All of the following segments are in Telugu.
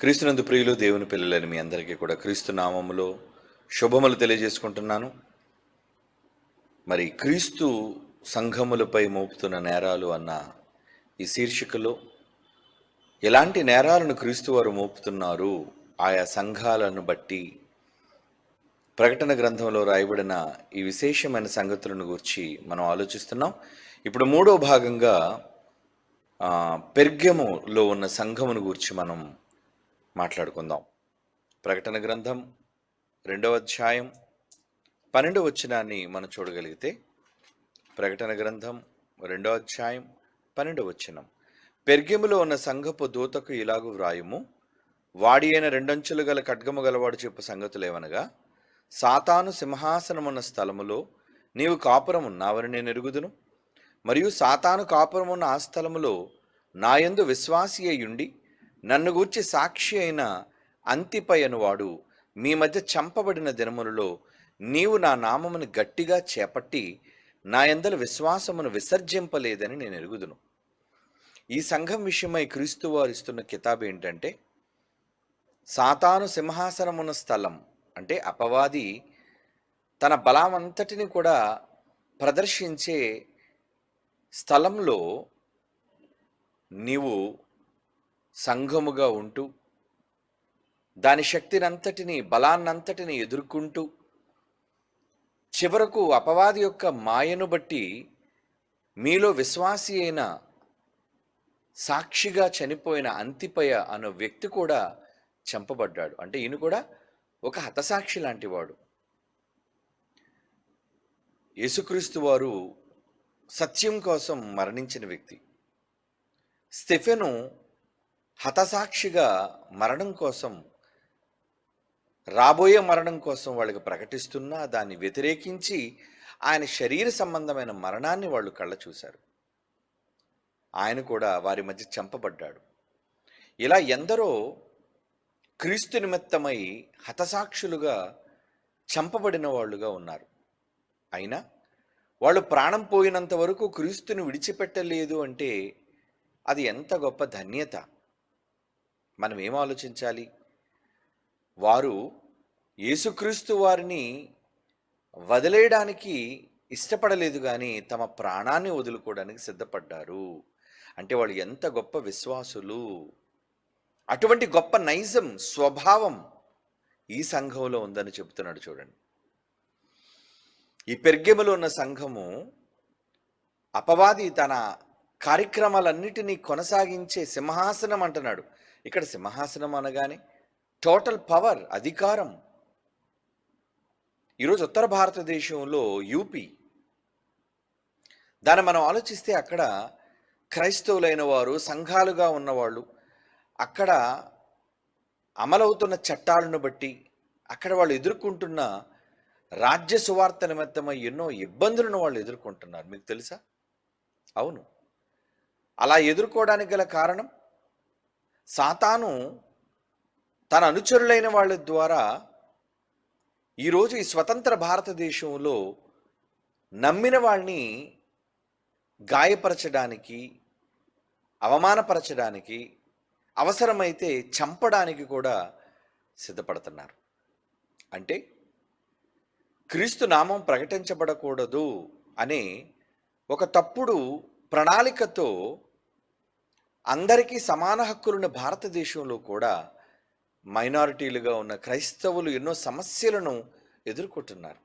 క్రీస్తునందు ప్రియులు దేవుని పిల్లలని మీ అందరికీ కూడా క్రీస్తు నామములో శుభములు తెలియజేసుకుంటున్నాను. మరి క్రీస్తు సంఘములపై మోపుతున్న నేరాలు అన్న ఈ శీర్షికలో ఎలాంటి నేరాలను క్రీస్తు వారు మోపుతున్నారు ఆయా సంఘాలను బట్టి ప్రకటన గ్రంథంలో రాయబడిన ఈ విశేషమైన సంగతులను గురించి మనం ఆలోచిస్తున్నాం. ఇప్పుడు మూడో భాగంగా పెర్గెములో ఉన్న సంఘమును గురించి మనం మాట్లాడుకుందాం. ప్రకటన గ్రంథం 2వ అధ్యాయం 12వ వచనాన్ని మనం చూడగలిగితే, ప్రకటన గ్రంథం 2వ అధ్యాయం 12వ వచనం, పెర్గెములో ఉన్న సంఘపు దూతకు ఇలాగు వ్రాయుము, వాడి అయిన రెండంచులు గల ఖడ్గము గలవాడు చెప్పు సంగతులేవనగా, సాతాను సింహాసనమున్న స్థలములో నీవు కాపురం ఉన్నావని నేను ఎరుగుదును, మరియు సాతాను కాపురమున్న ఆ స్థలములో నాయందు విశ్వాసి అయ్యుండి నన్ను గూర్చి సాక్షి అయిన అంతిపై అనువాడు మీ మధ్య చంపబడిన దినములలో నీవు నా నామమును గట్టిగా చేపట్టి నా యందల విశ్వాసమును విసర్జింపలేదని నేను ఎరుగుదును. ఈ సంఘం విషయమై క్రీస్తు వారు ఇస్తున్న కితాబు ఏంటంటే, సాతాను సింహాసనమున్న స్థలం అంటే అపవాది తన బలమంతటిని కూడా ప్రదర్శించే స్థలంలో నీవు సంఘముగా ఉంటూ దాని శక్తినంతటిని బలాన్నంతటిని ఎదుర్కొంటూ చివరకు అపవాది యొక్క మాయను బట్టి మీలో విశ్వాసి అయిన సాక్షిగా చనిపోయిన అంతిపయ అనే వ్యక్తి కూడా చంపబడ్డాడు. అంటే ఈయన కూడా ఒక హతసాక్షి లాంటివాడు. యేసుక్రీస్తు వారు సత్యం కోసం మరణించిన వ్యక్తి. స్టెఫెను హతసాక్షిగా మరణం కోసం, రాబోయే మరణం కోసం వాళ్ళకి ప్రకటిస్తున్నా దాన్ని వ్యతిరేకించి ఆయన శరీర సంబంధమైన మరణాన్ని వాళ్ళు కళ్ళ చూశారు. ఆయన కూడా వారి మధ్య చంపబడ్డాడు. ఇలా ఎందరో క్రీస్తు నిమిత్తమై హతసాక్షులుగా చంపబడిన వాళ్ళుగా ఉన్నారు. అయినా వాళ్ళు ప్రాణం పోయినంత వరకు క్రీస్తుని విడిచిపెట్టలేదు అంటే అది ఎంత గొప్ప ధన్యత. మనం ఏం ఆలోచించాలి? వారు యేసుక్రీస్తు వారిని వదిలేయడానికి ఇష్టపడలేదు, కానీ తమ ప్రాణాన్ని వదులుకోవడానికి సిద్ధపడ్డారు. అంటే వాళ్ళు ఎంత గొప్ప విశ్వాసులు. అటువంటి గొప్ప నైజం, స్వభావం ఈ సంఘంలో ఉందని చెబుతున్నాడు. చూడండి, ఈ పెర్గెములో ఉన్న సంఘము అపవాది తన కార్యక్రమాలన్నిటినీ కొనసాగించే సింహాసనం అంటున్నాడు. ఇక్కడ సింహాసనం అనగానే టోటల్ పవర్, అధికారం. ఈరోజు ఉత్తర భారతదేశంలో యూపీ, దాన్ని మనం ఆలోచిస్తే అక్కడ క్రైస్తవులైన వారు, సంఘాలుగా ఉన్నవాళ్ళు, అక్కడ అమలవుతున్న చట్టాలను బట్టి అక్కడ వాళ్ళు ఎదుర్కొంటున్న రాజ్య సువార్త నిమిత్తమై ఎన్నో ఇబ్బందులను వాళ్ళు ఎదుర్కొంటున్నారు. మీకు తెలుసా? అవును, అలా ఎదుర్కోవడానికి గల కారణం సాతాను తన అనుచరులైన వాళ్ళ ద్వారా ఈరోజు ఈ స్వతంత్ర భారతదేశంలో నమ్మిన వాళ్ళని గాయపరచడానికి, అవమానపరచడానికి, అవసరమైతే చంపడానికి కూడా సిద్ధపడుతున్నారు. అంటే క్రీస్తు నామం ప్రకటించబడకూడదు అనే ఒక తప్పుడు ప్రణాళికతో అందరికీ సమాన హక్కులను భారతదేశంలో కూడా మైనారిటీలుగా ఉన్న క్రైస్తవులు ఎన్నో సమస్యలను ఎదుర్కొంటున్నారు.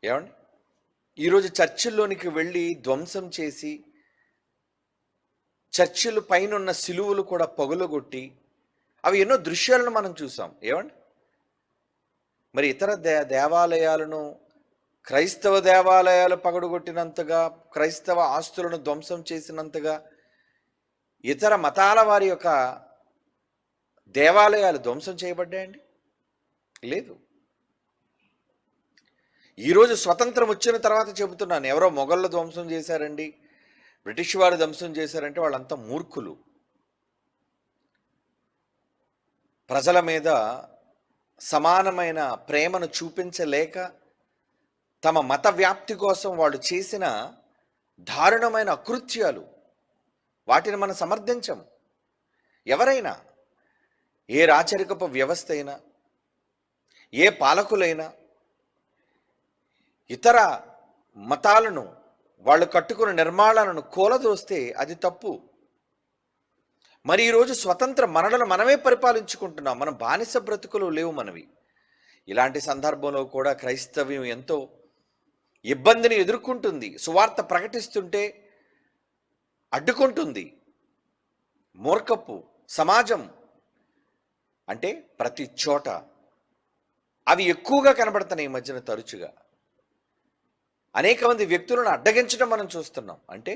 ఏమండి, ఈరోజు చర్చిల్లోనికి వెళ్ళి ధ్వంసం చేసి, చర్చిల పైన ఉన్న సిలువలు కూడా పగులగొట్టి, అవి ఎన్నో దృశ్యాలను మనం చూసాం. ఏమండి, మరి ఇతర దేవాలయాలను, క్రైస్తవ దేవాలయాలు పగడగొట్టినంతగా, క్రైస్తవ ఆస్తులను ధ్వంసం చేసినంతగా ఇతర మతాల వారి యొక్క దేవాలయాలు ధ్వంసం చేయబడ్డాయండి? లేదు. ఈరోజు స్వతంత్రం వచ్చిన తర్వాత చెబుతున్నాను, ఎవరో మొఘళ్ళు ధ్వంసం చేశారండి, బ్రిటిష్ వారు ధ్వంసం చేశారంటే వాళ్ళంతా మూర్ఖులు. ప్రజల మీద సమానమైన ప్రేమను చూపించలేక తమ మత వ్యాప్తి కోసం వాళ్ళు చేసిన దారుణమైన అకృత్యాలు, వాటిని మనం సమర్థించం. ఎవరైనా ఏ రాచరికపు వ్యవస్థ అయినా, ఏ పాలకులైనా ఇతర మతాలను, వాళ్ళు కట్టుకున్న నిర్మాణాలను కూలదోస్తే అది తప్పు. మరి ఈరోజు స్వతంత్ర మనలను మనమే పరిపాలించుకుంటున్నాం. మనం బానిస బ్రతుకులు లేవు మనవి. ఇలాంటి సందర్భంలో కూడా క్రైస్తవ్యం ఎంతో ఇబ్బందిని ఎదుర్కొంటుంది. సువార్త ప్రకటిస్తుంటే అడ్డుకుంటుంది. మూర్ఖపు సమాజం అంటే ప్రతి చోట అవి ఎక్కువగా కనబడుతున్నాయి ఈ మధ్యన. తరచుగా అనేక మంది వ్యక్తులను అడ్డగించడం మనం చూస్తున్నాం. అంటే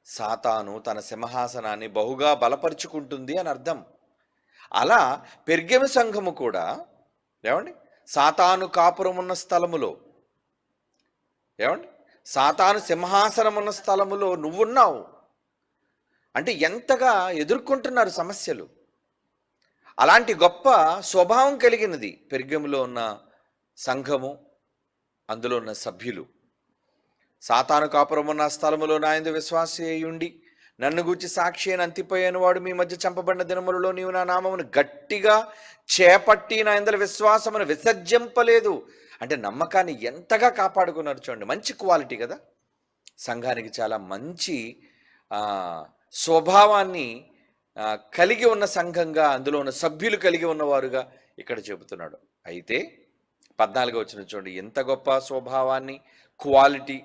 సాతాను తన సింహాసనాన్ని బహుగా బలపరుచుకుంటుంది అని అర్థం. అలా పెర్గెము సంఘము కూడా ఏమండి సాతాను కాపురం ఉన్న స్థలములో, ఏమండి సాతాను సింహాసనం ఉన్న స్థలములో నువ్వున్నావు అంటే ఎంతగా ఎదుర్కొంటున్నారు సమస్యలు. అలాంటి గొప్ప స్వభావం కలిగినది పెర్గెములో ఉన్న సంఘము, అందులో ఉన్న సభ్యులు. సాతాను కాపురం ఉన్న స్థలములో నా యందు విశ్వాసి అయ్యుండి నన్ను గూర్చి సాక్షి అని అంతిపోయిన వాడు మీ మధ్య చంపబడిన దినములలో నీవు నా నామమును గట్టిగా చేపట్టి నా యందలి విశ్వాసమును విసర్జింపలేదు. అంటే నమ్మకాన్ని ఎంతగా కాపాడుకున్నారు చూడండి. మంచి క్వాలిటీ కదా. సంఘానికి చాలా మంచి స్వభావాన్ని కలిగి ఉన్న సంఘంగా, అందులో ఉన్న సభ్యులు కలిగి ఉన్నవారుగా ఇక్కడ చెబుతున్నాడు. అయితే 14వ వచనం చూడండి, ఎంత గొప్ప స్వభావాన్ని, క్వాలిటీ,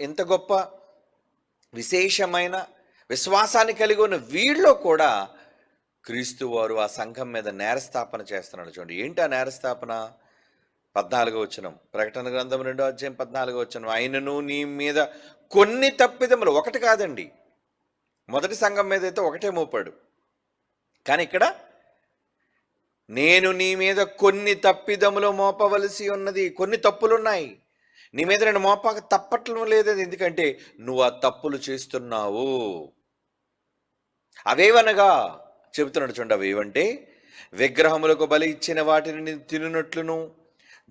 ఎంత గొప్ప విశేషమైన విశ్వాసాన్ని కలిగి ఉన్న వీళ్ళలో కూడా క్రీస్తు వారు ఆ సంఘం మీద నేరస్థాపన చేస్తున్నాడు. చూడండి ఏంటి ఆ నేరస్థాపన? 14వ వచనం, ప్రకటన గ్రంథం 2వ అధ్యాయం 14వ వచనం. ఆయనను నీ మీద కొన్ని తప్పిదములు, ఒకటి కాదండి, మొదటి సంఘం మీద అయితే ఒకటే మోపాడు, కానీ ఇక్కడ నేను నీ మీద కొన్ని తప్పిదములు మోపవలసి ఉన్నది. కొన్ని తప్పులున్నాయి నీ మీద, నేను మోపాక తప్పట్లం లేదు. ఎందుకంటే నువ్వు ఆ తప్పులు చేస్తున్నావు. అవేవనగా చెబుతున్నాడు చూడండి. అవేవంటే విగ్రహములకు బలి ఇచ్చిన వాటిని తినునట్లును,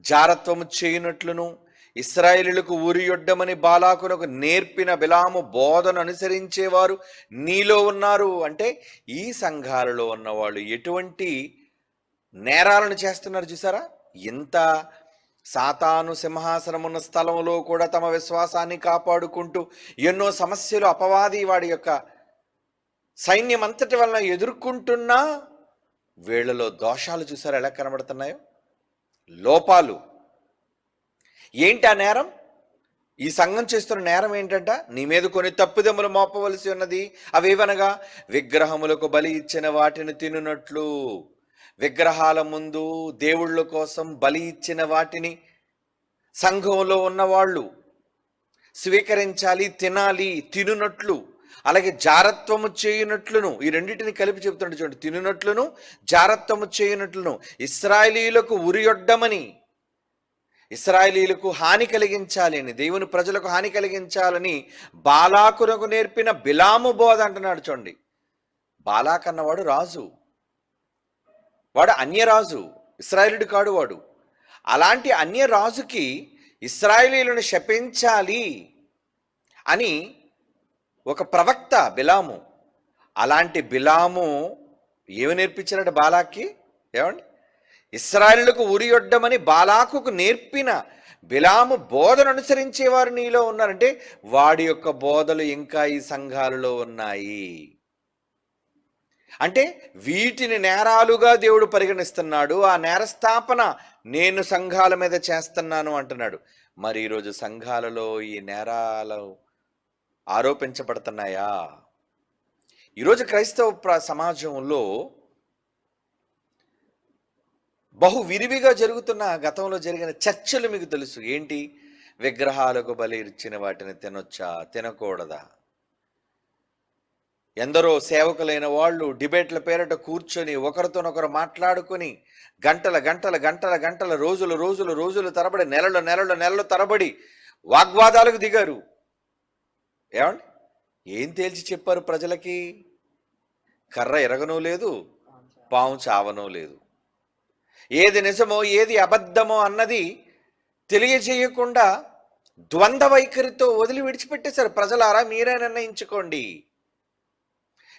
జారత్వము చేయునట్లును, ఇశ్రాయేలులకు ఉరియొడ్డమని బాలాకునకు నేర్పిన బిలాము బోధను అనుసరించేవారు నీలో ఉన్నారు. అంటే ఈ సంఘాలలో ఉన్నవాళ్ళు ఎటువంటి నేరాలను చేస్తున్నారు చూసారా? ఇంత సాతాను సింహాసనం ఉన్న స్థలంలో కూడా తమ విశ్వాసాన్ని కాపాడుకుంటూ ఎన్నో సమస్యలు, అపవాది వాడి యొక్క సైన్యం అంతటి వలన ఎదుర్కొంటున్నా వీళ్ళలో దోషాలు చూసారా ఎలా కనబడుతున్నాయో, లోపాలు. ఏంటి ఆ నేరం? ఈ సంఘం చేస్తున్న నేరం ఏంటంట? నీ మీద కొన్ని తప్పిదములు మోపవలసి ఉన్నది. అవేవనగా విగ్రహములకు బలి ఇచ్చిన వాటిని తినునట్లు, విగ్రహాల ముందు దేవుళ్ళ కోసం బలి ఇచ్చిన వాటిని సంఘంలో ఉన్నవాళ్ళు స్వీకరించాలి, తినాలి, తినునట్లు. అలాగే జారత్వము చేయునట్లును, ఈ రెండింటిని కలిపి చెబుతుండే చూడండి. తినునట్లును, జారత్వము చేయునట్లును, ఇశ్రాయేలీయులకు ఉరియొడ్డమని, ఇశ్రాయేలీయులకు హాని కలిగించాలి అని, దేవుని ప్రజలకు హాని కలిగించాలని బాలాకునకు నేర్పిన బిలాము బోధ అంటున్నాడు చూడండి. బాలాక్ అన్నవాడు రాజు, వాడు అన్యరాజు, ఇశ్రాయేలుడు కాడు వాడు. అలాంటి అన్యరాజుకి ఇశ్రాయేలీయులను శపించాలి అని ఒక ప్రవక్త బిలాము. అలాంటి బిలాము ఏమి నేర్పించాడు బాలాక్కి? ఏమండి, ఇశ్రాయేలులకు ఉరియొడ్డమని బాలాకుకు నేర్పిన బిలాము బోధను అనుసరించేవారు నీలో ఉన్నారంటే వాడి యొక్క బోధలు ఇంకా ఈ సంఘాలలో ఉన్నాయి. అంటే వీటిని నేరాలుగా దేవుడు పరిగణిస్తున్నాడు. ఆ నేరస్థాపన నేను సంఘాల మీద చేస్తున్నాను అంటున్నాడు. మరి ఈరోజు సంఘాలలో ఈ నేరాలు ఆరోపించబడుతున్నాయా? ఈరోజు క్రైస్తవ సమాజంలో బహు విరివిగా జరుగుతున్న, గతంలో జరిగిన చర్చలు మీకు తెలుసు. ఏంటి? విగ్రహాలకు బలి ఇచ్చిన వాటిని తినొచ్చా, తినకూడదా? ఎందరో సేవకులైన వాళ్ళు డిబేట్ల పేరట కూర్చొని ఒకరితోనొకరు మాట్లాడుకొని గంటల గంటల గంటల గంటల రోజులు రోజులు రోజులు తరబడి, నెలలు నెలలు నెలలు తరబడి వాగ్వాదాలకు దిగారు. ఏమండి, ఏం తేల్చి చెప్పారు ప్రజలకి? కర్ర ఎరగనూ లేదు, పాము చావనూ లేదు. ఏది నిజమో ఏది అబద్ధమో అన్నది తెలియజేయకుండా ద్వంద్వ వైఖరితో వదిలి విడిచిపెట్టేశారు. ప్రజలారా మీరే నిర్ణయించుకోండి.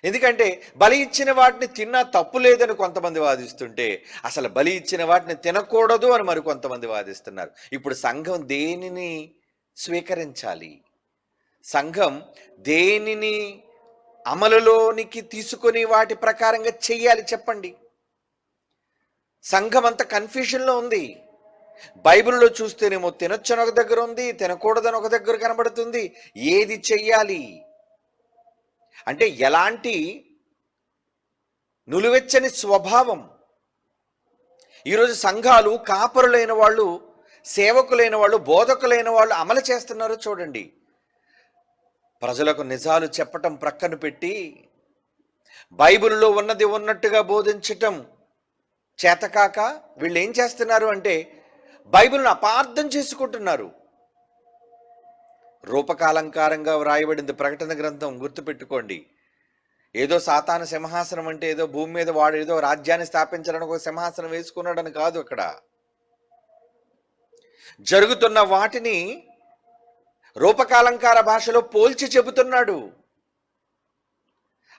ఎందుకంటే బలి ఇచ్చిన వాటిని తిన్నా తప్పు లేదని కొంతమంది వాదిస్తుంటే అసలు బలి ఇచ్చిన వాటిని తినకూడదు అని మరి కొంతమంది వాదిస్తున్నారు. ఇప్పుడు సంఘం దేనిని స్వీకరించాలి? సంఘం దేనిని అమలులోనికి తీసుకొని వాటి ప్రకారంగా చెయ్యాలి చెప్పండి? సంఘం అంత కన్ఫ్యూషన్లో ఉంది. బైబిల్లో చూస్తేనేమో తినొచ్చని ఒక దగ్గర ఉంది, తినకూడదని ఒక దగ్గర కనబడుతుంది. ఏది చెయ్యాలి అంటే ఎలాంటి నులివెచ్చని స్వభావం. ఈరోజు సంఘాలు కాపరులైన వాళ్ళు, సేవకులైన వాళ్ళు, బోధకులైన వాళ్ళు అమలు చేస్తున్నారో చూడండి. ప్రజలకు నిజాలు చెప్పటం ప్రక్కన పెట్టి బైబిల్లో ఉన్నది ఉన్నట్టుగా బోధించటం చేతకాక వీళ్ళు ఏం చేస్తున్నారు అంటే బైబిల్ను అపార్థం చేసుకుంటున్నారు. రూపకాలంకారంగా వ్రాయబడింది ప్రకటన గ్రంథం, గుర్తుపెట్టుకోండి. ఏదో సాతాను సింహాసనం అంటే ఏదో భూమి మీద వాడు ఏదో రాజ్యాన్ని స్థాపించడానికి ఒక సింహాసనం వేసుకున్నాడని కాదు. అక్కడ జరుగుతున్న వాటిని రూపకాలంకార భాషలో పోల్చి చెబుతున్నాడు.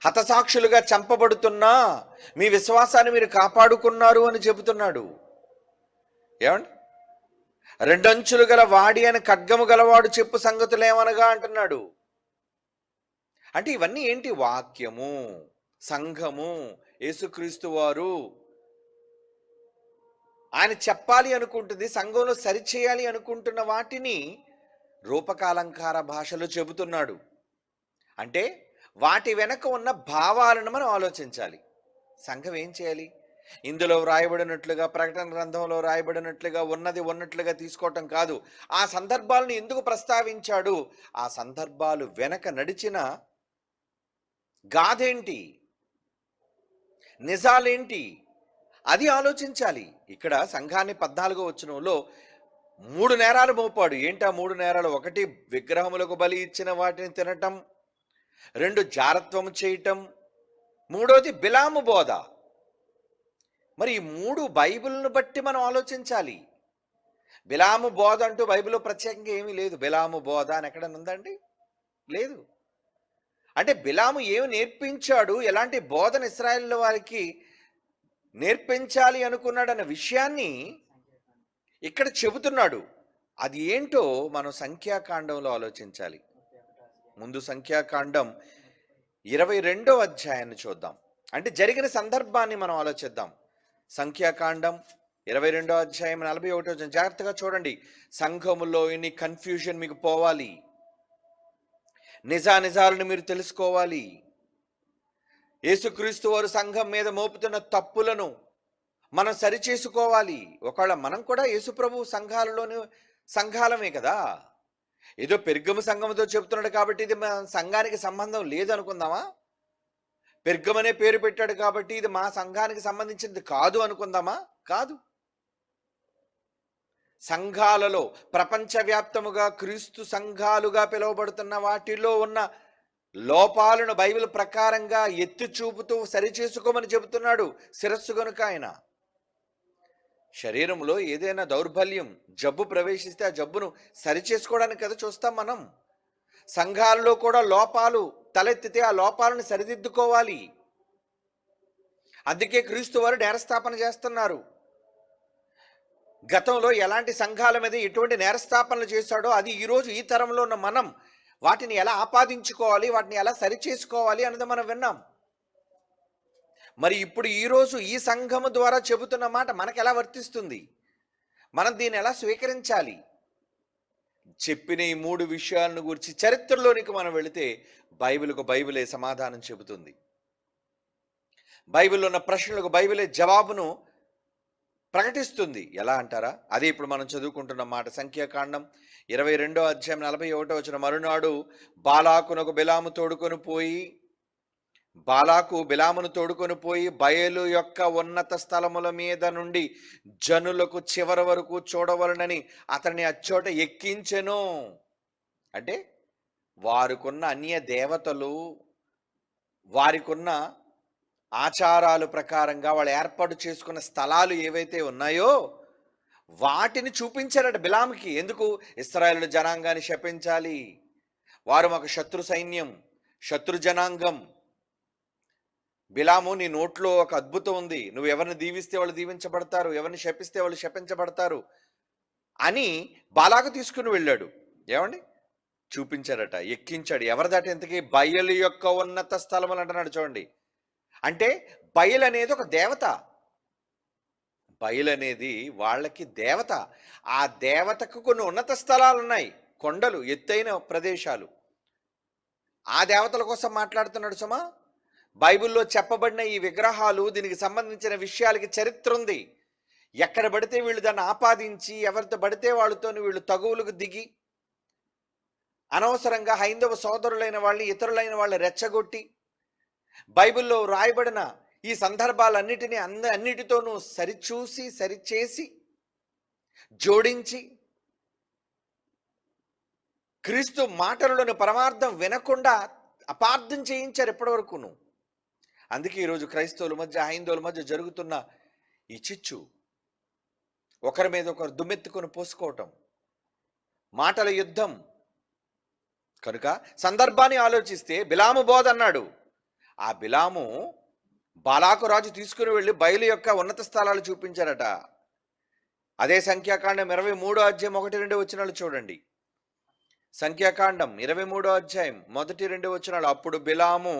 హతసాక్షులుగా చంపబడుతున్నా మీ విశ్వాసాన్ని మీరు కాపాడుకున్నారు అని చెబుతున్నాడు. ఏమండి? రెండంచులు గల వాడి అని ఖడ్గము గలవాడు చెప్పు సంగతులేమనగా అంటున్నాడు. అంటే ఇవన్నీ ఏంటి? వాక్యము, సంఘము, యేసుక్రీస్తు వారు ఆయన చెప్పాలి అనుకుంటుంది, సంఘంలో సరిచేయాలి అనుకుంటున్న వాటిని రూపకాలంకార భాషలో చెబుతున్నాడు. అంటే వాటి వెనక ఉన్న భావాలను మనం ఆలోచించాలి. సంఘం ఏం చేయాలి? ఇందులో వ్రాయబడినట్లుగా, ప్రకటన గ్రంథంలో వ్రాయబడినట్లుగా ఉన్నది ఉన్నట్లుగా తీసుకోవటం కాదు. ఆ సందర్భాలను ఎందుకు ప్రస్తావించాడు, ఆ సందర్భాలు వెనక నడిచిన గాథేంటి, నిజాలేంటి, అది ఆలోచించాలి. ఇక్కడ సంఘాన్ని 14వ వచనంలో 3 నేరాలు మోపాడు. ఏంటా 3 నేరాలు? 1 విగ్రహములకు బలి ఇచ్చిన వాటిని తినటం, 2 జారత్వము చేయటం, 3వది బిలాము బోధ. మరి ఈ 3 బైబిల్ను బట్టి మనం ఆలోచించాలి. బిలాము బోధ అంటూ బైబిల్లో ప్రత్యేకంగా ఏమీ లేదు. బిలాము బోధ అని ఎక్కడైనా ఉందండి? లేదు. అంటే బిలాము ఏమి నేర్పించాడు, ఎలాంటి బోధన ఇశ్రాయేలు వారికి నేర్పించాలి అనుకున్నాడన్న విషయాన్ని ఇక్కడ చెబుతున్నాడు. అది ఏంటో మనం సంఖ్యాకాండంలో ఆలోచించాలి. ముందు సంఖ్యాకాండం 22వ అధ్యాయాన్ని చూద్దాం. అంటే జరిగిన సందర్భాన్ని మనం ఆలోచిద్దాం. సంఖ్యాకాండం 22వ అధ్యాయం 41వ వచనం జాగ్రత్తగా చూడండి. సంఘములో ఎన్ని కన్ఫ్యూజన్ మీకు పోవాలి, నిజానిజాలను మీరు తెలుసుకోవాలి. యేసుక్రీస్తు వారు సంఘం మీద మోపుతున్న తప్పులను మనం సరిచేసుకోవాలి. ఒకవేళ మనం కూడా యేసుప్రభు సంఘాలమే కదా. ఏదో పెర్గము సంఘంతో చెబుతున్నాడు కాబట్టి ఇది మా సంఘానికి సంబంధం లేదు అనుకుందామా? పెర్గం అనే పేరు పెట్టాడు కాబట్టి ఇది మా సంఘానికి సంబంధించింది కాదు అనుకుందామా? కాదు. సంఘాలలో ప్రపంచవ్యాప్తముగా క్రీస్తు సంఘాలుగా పిలువబడుతున్న వాటిలో ఉన్న లోపాలను బైబిల్ ప్రకారంగా ఎత్తి చూపుతూ సరిచేసుకోమని చెబుతున్నాడు. శిరస్సు గనుక ఆయన శరీరంలో ఏదైనా దౌర్బల్యం, జబ్బు ప్రవేశిస్తే ఆ జబ్బును సరిచేసుకోవడానికి కదా చూస్తాం మనం. సంఘాల్లో కూడా లోపాలు తలెత్తితే ఆ లోపాలను సరిదిద్దుకోవాలి. అందుకే క్రీస్తు వారు నేరస్థాపన చేస్తున్నారు. గతంలో ఎలాంటి సంఘాల మీద ఎటువంటి నేరస్థాపనలు చేశాడో అది ఈరోజు ఈ తరంలో ఉన్న మనం వాటిని ఎలా ఆపాదించుకోవాలి, వాటిని ఎలా సరిచేసుకోవాలి అన్నది మనం విన్నాం. మరి ఇప్పుడు ఈరోజు ఈ సంఘము ద్వారా చెబుతున్న మాట మనకు ఎలా వర్తిస్తుంది? మనం దీన్ని ఎలా స్వీకరించాలి? చెప్పిన ఈ 3 విషయాలను గురించి చరిత్రలోనికి మనం వెళితే బైబిల్కు బైబిలే సమాధానం చెబుతుంది. బైబిల్లో ఉన్న ప్రశ్నలకు బైబిలే జవాబును ప్రకటిస్తుంది. ఎలా అంటారా? అదే ఇప్పుడు మనం చదువుకుంటున్న మాట. సంఖ్యాకాండం 22వ అధ్యాయం 41వ వచనం. మరునాడు బాలాకు బిలామును తోడుకొని పోయి బయలు యొక్క ఉన్నత స్థలముల మీద నుండి జనులకు చివరి వరకు చూడవలనని అతన్ని అచ్చోట ఎక్కించెను. అంటే వారికున్న అన్య దేవతలు, వారికున్న ఆచారాలు ప్రకారంగా వాళ్ళు ఏర్పాటు చేసుకున్న స్థలాలు ఏవైతే ఉన్నాయో వాటిని చూపించారట బిలాముకి. ఎందుకు? ఇశ్రాయేలు జనాంగాన్ని శపించాలి, వారు మాకు శత్రు సైన్యం, శత్రు జనాంగం, బిలాము, నీ నోట్లో ఒక అద్భుతం ఉంది, నువ్వు ఎవరిని దీవిస్తే వాళ్ళు దీవించబడతారు, ఎవరిని శపిస్తే వాళ్ళు శపించబడతారు అని బాలాకు తీసుకుని వెళ్ళాడు. ఏమండి, చూపించారట, ఎక్కించాడు. ఎవరి దాటి ఇంతకీ? బయలు యొక్క ఉన్నత స్థలములు అంటున్నాడు చూడండి. అంటే బయలు అనేది ఒక దేవత. బయలు అనేది వాళ్ళకి దేవత. ఆ దేవతకు కొన్ని ఉన్నత స్థలాలు ఉన్నాయి, కొండలు, ఎత్తైన ప్రదేశాలు. ఆ దేవతల కోసం మాట్లాడుతున్నాడు సుమా. బైబిల్లో చెప్పబడిన ఈ విగ్రహాలు, దీనికి సంబంధించిన విషయాలకి చరిత్ర ఉంది. ఎక్కడ పడితే వీళ్ళు దాన్ని ఆపాదించి ఎవరితో పడితే వాళ్ళతో వీళ్ళు తగువులకు దిగి అనవసరంగా హైందవ సోదరులైన వాళ్ళని, ఇతరులైన వాళ్ళని రెచ్చగొట్టి బైబిల్లో రాయబడిన ఈ సందర్భాలన్నిటినీ అన్నిటితోనూ సరిచూసి సరిచేసి జోడించి క్రీస్తు మాటలలోని పరమార్థం వినకుండా అపార్థం చేయించారు ఎప్పటివరకును. అందుకే ఈరోజు క్రైస్తవుల మధ్య, హైందవుల మధ్య జరుగుతున్న ఈ చిచ్చు, ఒకరి మీద ఒకరు దుమ్మెత్తుకొని పోసుకోవటం, మాటల యుద్ధం. కనుక సందర్భాన్ని ఆలోచిస్తే బిలాము బోధ అన్నాడు. ఆ బిలాము బాలాకు రాజు తీసుకుని వెళ్ళి బయలు యొక్క ఉన్నత స్థలాలు చూపించారట. అదే సంఖ్యాకాండం 23వ అధ్యాయం 1-2 వచనాలు చూడండి. సంఖ్యాకాండం 23వ అధ్యాయం 1-2 వచనాలు. అప్పుడు బిలాము,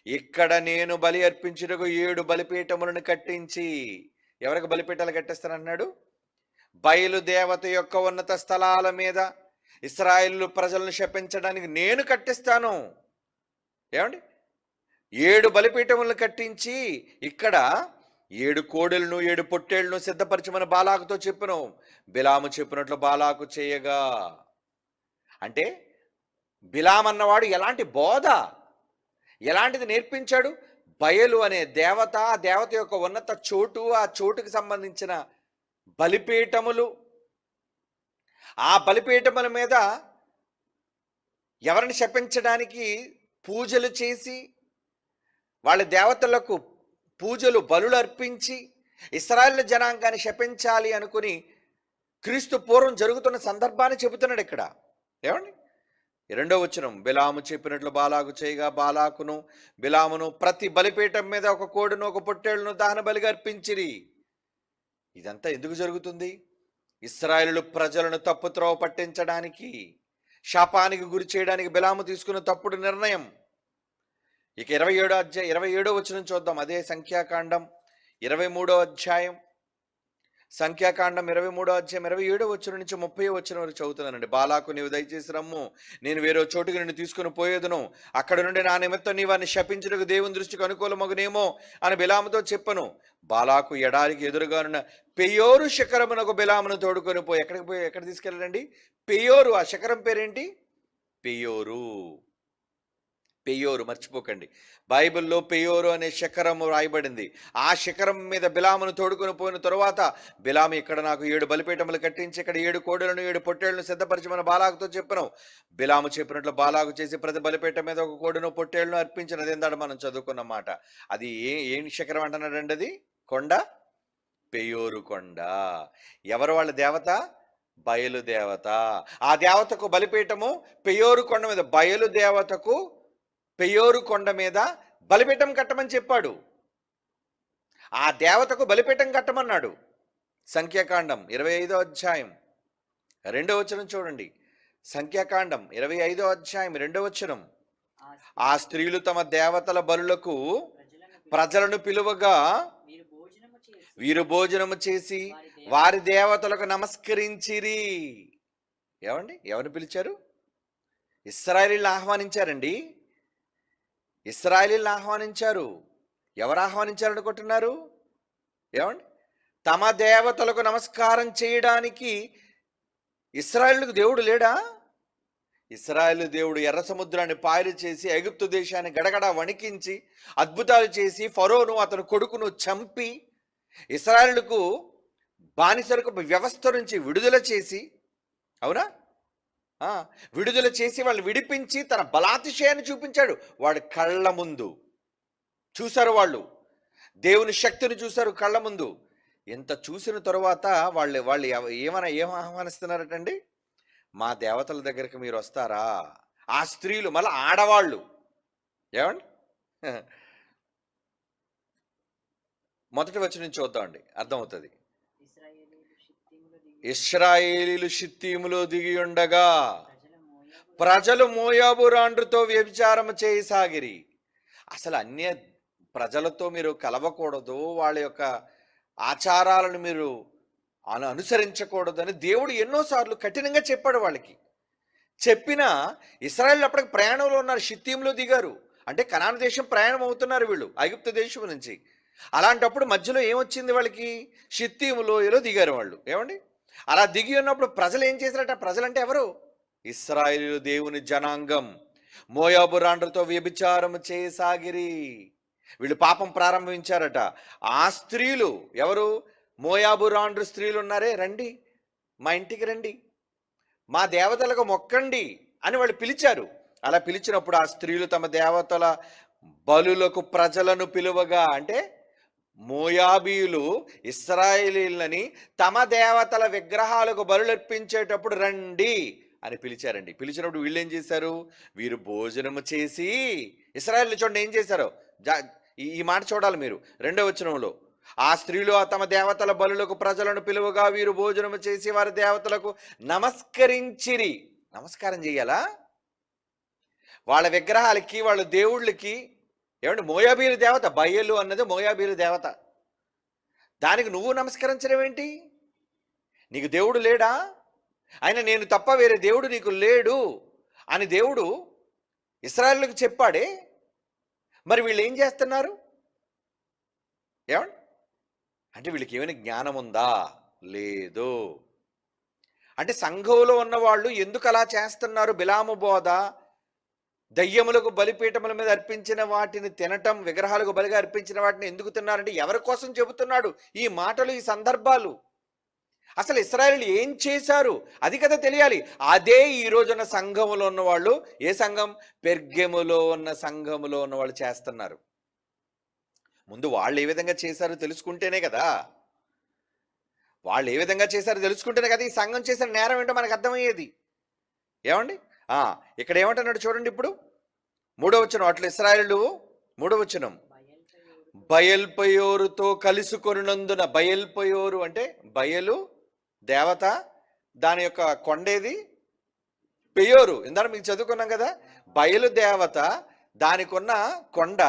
ఇక్కడ నేను బలి అర్పించుటకు 7 బలిపీఠములను కట్టించి, ఎవరికి బలిపీఠాలు కట్టిస్తానన్నాడు? బయలు దేవత యొక్క ఉన్నత స్థలాల మీద ఇశ్రాయేలు ప్రజలను శపించడానికి నేను కట్టిస్తాను. ఏమండి, 7 బలిపీఠములను కట్టించి ఇక్కడ 7 కోడెలను 7 పొట్టేళ్లను సిద్ధపరచమని బాలాకుతో చెప్పను. బిలాము చెప్పినట్లు బాలాకు చేయగా. అంటే బిలాం అన్నవాడు ఎలాంటి బోధ, ఎలాంటిది నేర్పించాడు? బయలు అనే దేవత, ఆ దేవత యొక్క ఉన్నత చోటు, ఆ చోటుకు సంబంధించిన బలిపీఠములు, ఆ బలిపీఠముల మీద ఎవరిని శపించడానికి పూజలు చేసి, వాళ్ళ దేవతలకు పూజలు, బలులు అర్పించి ఇశ్రాయేలు జనాంగాన్ని శపించాలి అనుకుని క్రీస్తు పూర్వం జరుగుతున్న సందర్భాన్ని చెబుతున్నాడు ఇక్కడ. ఏమండి, 2వ వచనం. బిలాము చెప్పినట్లు బాలాకు చేయగా బాలాకును బిలామును ప్రతి బలిపీఠం మీద ఒక కోడును ఒక పొట్టేళ్లను దహన బలిగా అర్పించిరి. ఇదంతా ఎందుకు జరుగుతుంది? ఇశ్రాయేలు ప్రజలను తప్పుత్రోవ పట్టించడానికి, శాపానికి గురి చేయడానికి బిలాము తీసుకున్న తప్పుడు నిర్ణయం. ఇక 27వ వచనం చూద్దాం. అదే సంఖ్యాకాండం 23వ అధ్యాయం, సంఖ్యాకాండం 23వ అధ్యాయం 27వ వచనం నుంచి 30వ వచనం వరకు చదువుతున్నానండి. బాలాకు, నీవు దయచేసి రమ్ము, నేను వేరే చోటుకి నిన్ను తీసుకుని పోయేదును, అక్కడ నుండి నా నిమిత్తం నీ వారిని శపించుటకు దేవుని దృష్టికి అనుకూలమగునేమో అని బిలాముతో చెప్పను. బాలాకు ఎడారికి ఎదురుగానున్న పెయోరు శిఖరమునకు బిలామును తోడుకొని పోయి, ఎక్కడ తీసుకెళ్ళాడండి? పెయోరు. ఆ శిఖరం పేరేంటి? పెయోరు. పెయోరు, మర్చిపోకండి. బైబిల్లో పెయోరు అనే శిఖరం రాయబడింది. ఆ శిఖరం మీద బిలామును తోడుకొని పోయిన తరువాత బిలాము, ఇక్కడ నాకు 7 బలిపీఠములు కట్టించి ఇక్కడ 7 కోడెలను 7 పొట్టేళ్లను సిద్ధపరచమని బాలాకుతో చెప్పను. బిలాము చెప్పినట్లు బాలాకు చేసి ప్రతి బలిపీఠం మీద ఒక కోడెను పొట్టేళ్లను అర్పించిన. అదేందాడు మనం చదువుకున్న మాట. అది ఏం శిఖరం అంటున్నాడండి? అది కొండ, పెయోరు కొండ. ఎవరు వాళ్ళ దేవత? బయలు దేవత. ఆ దేవతకు బలిపీఠము పెయోరు కొండ మీద, బయలు దేవతకు పెయోరు కొండ మీద బలిపీఠం కట్టమని చెప్పాడు. ఆ దేవతకు బలిపీఠం కట్టమన్నాడు. సంఖ్యాకాండం 25వ అధ్యాయం 2వ వచనం చూడండి. సంఖ్యాకాండం 25వ అధ్యాయం 2వ వచనం. ఆ స్త్రీలు తమ దేవతల బలులకు ప్రజలను పిలువగా వీరు భోజనము చేసి వారి దేవతలకు నమస్కరించిరి. ఏమండి, ఎవరిని పిలిచారు? ఇశ్రాయేలీయులను ఆహ్వానించారండి. ఇశ్రాయేలీయులను ఆహ్వానించారు. ఎవరు ఆహ్వానించారనుకుంటున్నారు? ఏమండి, తమ దేవతలకు నమస్కారం చేయడానికి ఇశ్రాయేలుకు దేవుడు లేడా? ఇశ్రాయేలు దేవుడు ఎర్ర సముద్రాన్ని పాయలు చేసి ఐగుప్తు దేశాన్ని గడగడ వణికించి అద్భుతాలు చేసి ఫరోను అతని కొడుకును చంపి ఇశ్రాయేలుకు బానిసలకు వ్యవస్థ నుంచి విడుదల చేసి, అవునా, విడుదల చేసి వాళ్ళు విడిపించి తన బలాతిశయాన్ని చూపించాడు. వాడి కళ్ళ ముందు చూశారు, వాళ్ళు దేవుని శక్తిని చూశారు కళ్ళ ముందు. ఎంత చూసిన తరువాత వాళ్ళు ఏం ఆహ్వానిస్తున్నారటండి? మా దేవతల దగ్గరికి మీరు వస్తారా? ఆ స్త్రీలు, మళ్ళీ ఆడవాళ్ళు. ఏమండి, మొదటి వచనం చూద్దామండి, అర్థమవుతుంది. ఇశ్రాయేలీయులు షిత్తీములో దిగి ఇశ్రాయేలీలు షిత్తీములో దిగి ఉండగా ప్రజల మోయాబు ప్రజలు మోయాబు రాండ్రుతో వ్యభిచారం చేయసాగిరి. అసలు అన్య ప్రజలతో మీరు కలవకూడదు, వాళ్ళ యొక్క ఆచారాలను మీరు అనుసరించకూడదని దేవుడు ఎన్నోసార్లు కఠినంగా చెప్పాడు వాళ్ళకి. చెప్పినా ఇశ్రాయేలు అప్పటికి ప్రయాణంలో ఉన్నారు, షిత్తీంలో దిగారు. అంటే కనాను దేశం ప్రయాణం అవుతున్నారు వీళ్ళు ఐగుప్తు దేశం నుంచి. అలాంటప్పుడు మధ్యలో ఏమొచ్చింది వాళ్ళకి? షిత్తీము లోయలో దిగారు వాళ్ళు. ఏమండి, అలా దిగి ఉన్నప్పుడు ప్రజలు ఏం చేశారట? ప్రజలంటే ఎవరు? ఇశ్రాయేలు దేవుని జనాంగం మోయాబు రాండ్రతో వ్యభిచారం చేయసాగిరి. వీళ్ళు పాపం ప్రారంభించారట. ఆ స్త్రీలు ఎవరు? మోయాబు రాండ్రు స్త్రీలు ఉన్నారే, రండి మా ఇంటికి రండి, మా దేవతలకు మొక్కండి అని వాళ్ళు పిలిచారు. అలా పిలిచినప్పుడు ఆ స్త్రీలు తమ దేవతల బలులకు ప్రజలను పిలువగా, అంటే మోయాబీయులు ఇశ్రాయేలీయులని తమ దేవతల విగ్రహాలకు బలులర్పించేటప్పుడు రండి అని పిలిచారండి. పిలిచినప్పుడు వీళ్ళు ఏం చేశారు? వీరు భోజనము చేసి, ఇశ్రాయేలు చూడండి ఏం చేశారో, ఈ మాట చూడాలి మీరు 2వ వచనంలో. ఆ స్త్రీలు తమ దేవతల బలులకు ప్రజలను పిలువగా వీరు భోజనము చేసి వారి దేవతలకు నమస్కరించిరి. నమస్కారం చెయ్యాలా? వాళ్ళ విగ్రహాలకి, వాళ్ళ దేవుళ్ళకి. ఏమంటే మోయాబీల దేవత బయలు అన్నది మోయాబీల దేవత. దానికి నువ్వు నమస్కరించడం ఏంటి? నీకు దేవుడు లేడా? ఆయన నేను తప్ప వేరే దేవుడు నీకు లేడు అని దేవుడు ఇశ్రాయేలుకు చెప్పాడే. మరి వీళ్ళు ఏం చేస్తున్నారు? ఏమండి, అంటే వీళ్ళకి ఏమైనా జ్ఞానం ఉందా? లేదు. అంటే సంఘంలో ఉన్నవాళ్ళు ఎందుకు అలా చేస్తున్నారు? బిలాము బోధ, దయ్యములకు బలిపీఠముల మీద అర్పించిన వాటిని తినటం, విగ్రహాలకు బలిగా అర్పించిన వాటిని ఎందుకు తిన్నారంటే ఎవరి కోసం చెబుతున్నాడు ఈ మాటలు, ఈ సందర్భాలు? అసలు ఇశ్రాయేలు ఏం చేశారు అది కదా తెలియాలి. అదే ఈ రోజున సంఘములో ఉన్నవాళ్ళు, ఏ సంఘం? పెర్గెములో ఉన్న సంఘములో ఉన్న వాళ్ళు చేస్తున్నారు. ముందు వాళ్ళు ఏ విధంగా చేశారో తెలుసుకుంటేనే కదా, వాళ్ళు ఏ విధంగా చేశారో తెలుసుకుంటేనే కదా ఈ సంఘం చేసిన నేరం ఏంటో మనకు అర్థమయ్యేది. ఏమండి, ఇక్కడ ఏమంటున్నాడు చూడండి. ఇప్పుడు 3వ వచనం, అట్లా ఇశ్రాయేలు 3వ వచనం, బయల్పయోరుతో కలుసుకొనునందున. బయల్పయోరు అంటే బయలు దేవత, దాని యొక్క కొండేది పెయోరు. ఇందాక మీకు చదువుకున్నాం కదా, బయలు దేవత, దానికి ఉన్న కొండ,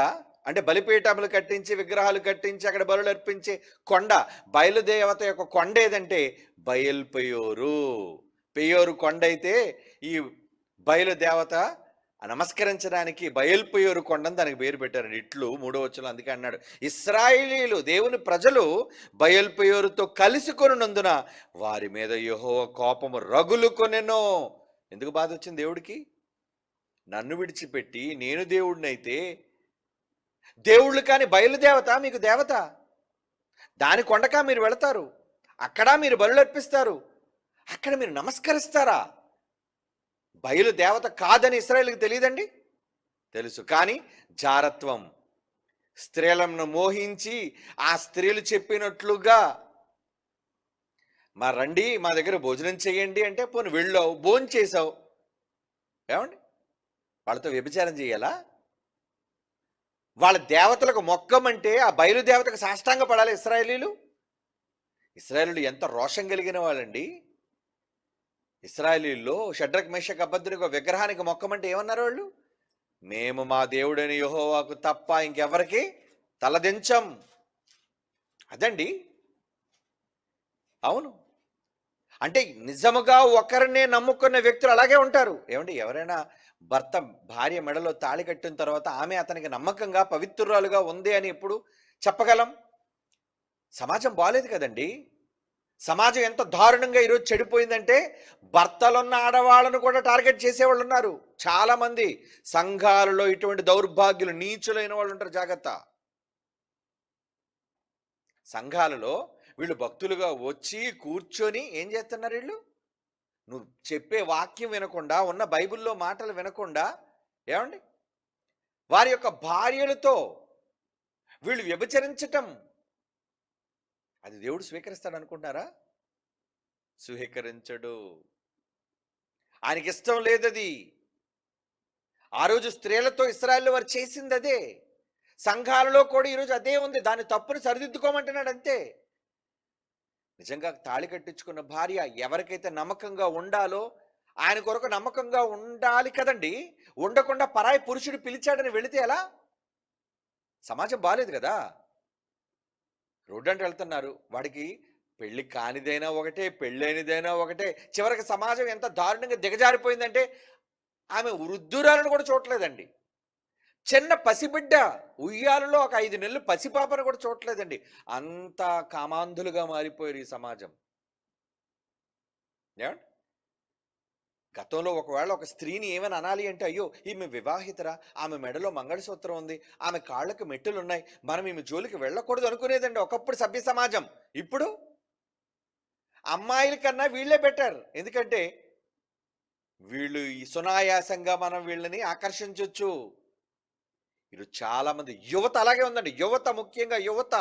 అంటే బలిపీఠములు కట్టించి విగ్రహాలు కట్టించి అక్కడ బలులు అర్పించే కొండ. బయలుదేవత యొక్క కొండ ఏదంటే బయల్పయోరు. పెయోరు కొండ అయితే ఈ బయలుదేవత నమస్కరించడానికి బయల్పయోరు కొండని దానికి పేరు పెట్టారు. ఇట్లు 3వ వచనం అందుకే అన్నాడు, ఇశ్రాయేలీయులు దేవుని ప్రజలు బయల్పయోరుతో కలిసికొనున్నందున వారి మీద యెహోవా కోపము రగులుకొనెను. ఎందుకు బాధ వచ్చింది దేవుడికి? నన్ను విడిచిపెట్టి నేను దేవుడినైతే, దేవుళ్ళు కాని బయలుదేవత మీకు దేవత, దాని కొండకా మీరు వెళతారు, అక్కడ మీరు బలులు అర్పిస్తారు, అక్కడ మీరు నమస్కరిస్తారా? బయలు దేవత కాదని ఇశ్రాయేలుకి తెలియదండి? తెలుసు. కానీ జారత్వం, స్త్రీలను మోహించి ఆ స్త్రీలు చెప్పినట్లుగా మా రండి మా దగ్గర భోజనం చేయండి అంటే పోనీ వెళ్ళావు, భోజనం చేసావు. ఏమండి, వాళ్ళతో వ్యభిచారం చేయాలా? వాళ్ళ దేవతలకు మొక్కమంటే ఆ బయలుదేవతకు సాష్టాంగ పడాలి ఇశ్రాయేలీలు. ఇశ్రాయేలీలు ఎంత రోషం కలిగిన వాళ్ళండి. ఇశ్రాయేలీల్లో షడ్రక్ మేషక్ అబేద్నెగో విగ్రహానికి మొక్కమంటే ఏమన్నారు వాళ్ళు? మేము మా దేవుడైన యెహోవాకు తప్ప ఇంకెవరికి తలదించం. అదండి. అవును, అంటే నిజముగా ఒకరినే నమ్ముకున్న వ్యక్తులు అలాగే ఉంటారు. ఏమండి, ఎవరైనా భర్త భార్య మెడలో తాళి కట్టిన తర్వాత ఆమె అతనికి నమ్మకంగా పవిత్రురాలుగా ఉంది అని ఎప్పుడు చెప్పగలం? సమాజం బాలేదు కదండి. సమాజం ఎంత దారుణంగా ఈరోజు చెడిపోయిందంటే భర్తలున్న ఆడవాళ్ళను కూడా టార్గెట్ చేసేవాళ్ళు ఉన్నారు చాలా మంది. సంఘాలలో ఇటువంటి దౌర్భాగ్యులు, నీచులైన వాళ్ళు ఉంటారు, జాగ్రత్త. సంఘాలలో వీళ్ళు భక్తులుగా వచ్చి కూర్చొని ఏం చేస్తున్నారు? వీళ్ళు నువ్వు చెప్పే వాక్యం వినకుండా, ఉన్న బైబిల్లో మాటలు వినకుండా, ఏమండి వారి యొక్క భార్యలతో వీళ్ళు వ్యభిచరించటం, అది దేవుడు స్వీకరిస్తాడు అనుకుంటారా? స్వీకరించడు. ఆయనకి ఇష్టం లేదది. ఆ రోజు స్త్రీలతో ఇశ్రాయేలు వారు చేసింది అదే. సంఘాలలో కూడా ఈరోజు అదే ఉంది. దాని తప్పుని సరిదిద్దుకోమంటున్నాడు అంతే. నిజంగా తాళి కట్టించుకున్న భార్య ఎవరికైతే నమ్మకంగా ఉండాలో ఆయన కొరకు నమ్మకంగా ఉండాలి కదండి. ఉండకుండా పరాయి పురుషుడు పిలిచాడని వెళితే ఎలా? సమాజం బాలేదు కదా. రోడ్డు అంటే వెళ్తున్నారు, వాడికి పెళ్లి కానిదైనా ఒకటే, పెళ్ళైనదైనా ఒకటే. చివరికి సమాజం ఎంత దారుణంగా దిగజారిపోయిందంటే ఆమె వృద్ధురాలను కూడా చూడలేదండి. చిన్న పసిబిడ్డ ఉయ్యాలలో ఒక 5 నెలలు పసిపాపను కూడా చూడలేదండి. అంత కామాంధులుగా మారిపోయారు ఈ సమాజం. ఏమండి? గతంలో ఒకవేళ ఒక స్త్రీని ఏమైనా అనాలి అంటే, అయ్యో ఈమె వివాహితరా, ఆమె మెడలో మంగళసూత్రం ఉంది, ఆమె కాళ్ళకు మెట్టులు ఉన్నాయి, మనం ఈమె జోలికి వెళ్ళకూడదు అనుకునేదండి ఒకప్పుడు సభ్య సమాజం. ఇప్పుడు అమ్మాయిల కన్నా వీళ్ళే బెటర్. ఎందుకంటే వీళ్ళు ఈ సునాయాసంగా మనం వీళ్ళని ఆకర్షించవచ్చు. ఈరోజు చాలా మంది యువత అలాగే ఉందండి. యువత, ముఖ్యంగా యువత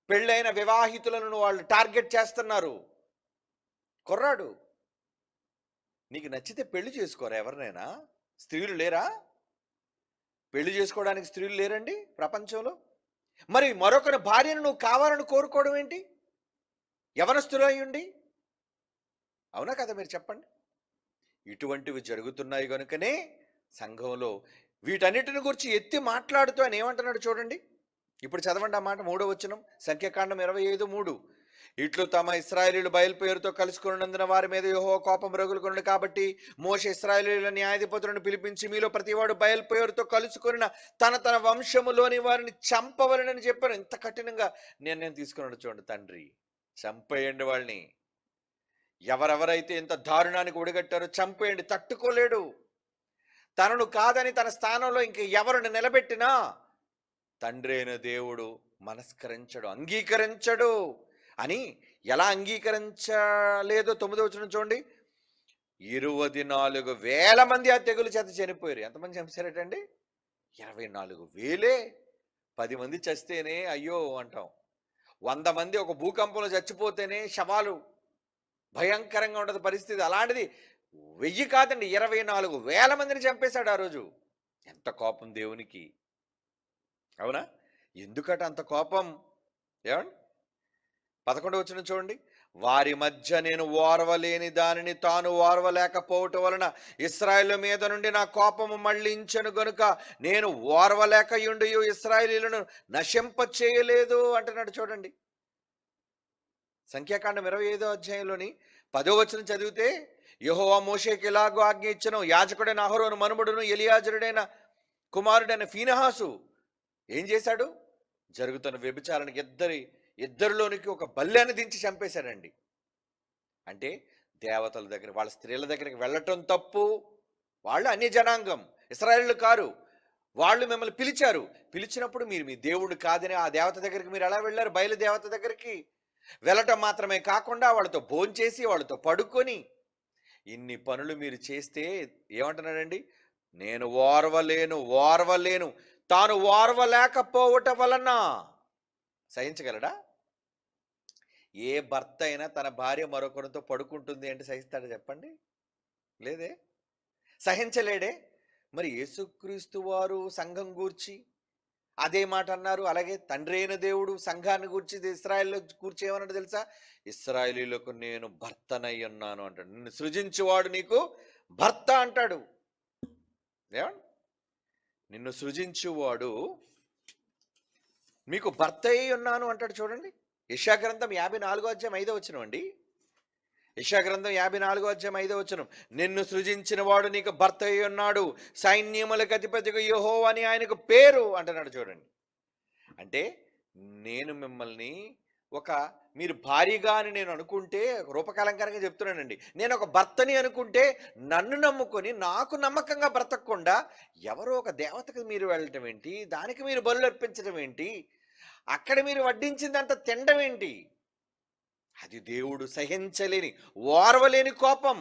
పెళ్ళైన వివాహితులను వాళ్ళు టార్గెట్ చేస్తున్నారు. కుర్రాడు, నీకు నచ్చితే పెళ్లి చేసుకోరా ఎవరినైనా? స్త్రీలు లేరా? పెళ్లి చేసుకోవడానికి స్త్రీలు లేరండి ప్రపంచంలో? మరి మరొకరి భార్యను నువ్వు కావాలని కోరుకోవడం ఏంటి? యవనస్తులై ఉండి. అవునా కదా, మీరు చెప్పండి. ఇటువంటివి జరుగుతున్నాయి కనుకనే సంఘంలో వీటన్నిటిని గురించి ఎత్తి మాట్లాడుతూ ఆయన ఏమంటున్నాడు చూడండి. ఇప్పుడు చదవండి ఆ మాట, 3వ వచనం, సంఖ్యాకాండం 25:3. ఇట్లు తమ ఇశ్రాయేలీయులు బయలు పేరుతో కలుసుకున్నందున వారి మీద యెహోవా కోపం రగులుకొనును కాబట్టి మోషే ఇశ్రాయేలీయుల న్యాయాధిపతులను పిలిపించి, మీలో ప్రతివాడు బయలు పేరుతో కలుసుకున్న తన తన వంశములోని వారిని చంపవలనని చెప్పారు. ఇంత కఠినంగా నిర్ణయం తీసుకున్నాడు చూడండి తండ్రి. చంపేయండి వాళ్ళని. ఎవరెవరైతే ఇంత దారుణానికి ఒడిగట్టారో చంపేయండి. తట్టుకోలేడు. తనను కాదని తన స్థానంలో ఇంక ఎవరిని నిలబెట్టినా తండ్రి అయిన దేవుడు మనస్కరించడు, అంగీకరించడు. అని ఎలా అంగీకరించలేదో 9వ వచనం చూడండి. 24,000 మంది ఆ తెగులు చేత చనిపోయారు. ఎంతమంది చంపారటండి? 24,000. 10 మంది చస్తేనే అయ్యో అంటాం. 100 మంది ఒక భూకంపంలో చచ్చిపోతేనే శవాలు భయంకరంగా ఉండదు పరిస్థితి. అలాంటిది 1000 కాదండి, 24,000 మందిని చంపేశాడు ఆ రోజు. ఎంత కోపం దేవునికి. అవునా? ఎందుకట అంత కోపం? ఏమండి? 11వ వచనం చూడండి. వారి మధ్య నేను ఓర్వలేని దానిని తాను ఓర్వలేకపోవటం వలన ఇశ్రాయేలు మీద నుండి నా కోపము మళ్లించను గనుక నేను ఓర్వలేకయుండి ఇశ్రాయేలీయులను నశింప చేయలేదు అంటున్నాడు చూడండి. సంఖ్యాకాండం 25వ అధ్యాయంలోని 10వ వచనం చదివితే, యెహోవా మోషేకి ఇలాగూ ఆజ్ఞ ఇచ్చెను, యాజకుడైన అహరోను మనుమడును ఎలియాజరుడైన కుమారుడైన ఫీనెహాసు ఏం చేశాడు? జరుగుతున్న వ్యభిచారానికి ఇద్దరిలోనికి ఒక బల్లెని దించి చంపేశాడండి. అంటే దేవతల దగ్గర, వాళ్ళ స్త్రీల దగ్గరికి వెళ్ళటం తప్పు. వాళ్ళు అన్య జనాంగం, ఇశ్రాయేలు కారు. వాళ్ళు మిమ్మల్ని పిలిచారు. పిలిచినప్పుడు మీరు మీ దేవుడు కాదని ఆ దేవత దగ్గరికి మీరు ఎలా వెళ్ళారు? బయలు దేవత దగ్గరికి వెళ్ళటం మాత్రమే కాకుండా వాళ్ళతో భోంచేసి వాళ్ళతో పడుకొని ఇన్ని పనులు మీరు చేస్తే ఏమంటున్నాడండి? నేను ఓర్వలేను. తాను ఓర్వలేకపోవటం వలన సహించగలడా? ఏ భర్త అయినా తన భార్య మరొకరితో పడుకుంటుంది అంటే సహిస్తాడు చెప్పండి? లేదే, సహించలేడే. మరి యేసుక్రీస్తు వారు సంఘం గూర్చి అదే మాట అన్నారు. అలాగే తండ్రి అయిన దేవుడు సంఘాన్ని గూర్చి, ఇశ్రాయేలు గూర్చి ఏమన్నాడు తెలుసా? ఇశ్రాయేలీయులకు నేను భర్తనై ఉన్నాను అంటాడు. నిన్ను సృజించువాడు నీకు భర్త అంటాడు. ఏమండి? నిన్ను సృజించువాడు మీకు భర్త అయి ఉన్నాను అంటాడు చూడండి. యెషయా గ్రంథం 54వ అధ్యాయం 5వ వచనం అండి. యెషయా గ్రంథం 54వ అధ్యాయం 5వ వచనం. నిన్ను సృజించిన వాడు నీకు భర్త అయి ఉన్నాడు, సైన్యములకు అధిపతిగా యెహోవా అని ఆయనకు పేరు అంటున్నాడు చూడండి. అంటే నేను మిమ్మల్ని మీరు భారీగా అని నేను అనుకుంటే, రూపకలంకరంగా చెప్తున్నానండి, నేను ఒక భర్తని అనుకుంటే నన్ను నమ్ముకొని నాకు నమ్మకంగా బ్రతకకుండా ఎవరో ఒక దేవతకు మీరు వెళ్ళటం ఏంటి? దానికి మీరు బలులు అర్పించడం ఏంటి? అక్కడ మీరు వడ్డించిందంత తినడం ఏంటి? అది దేవుడు సహించలేని, ఓర్వలేని కోపం.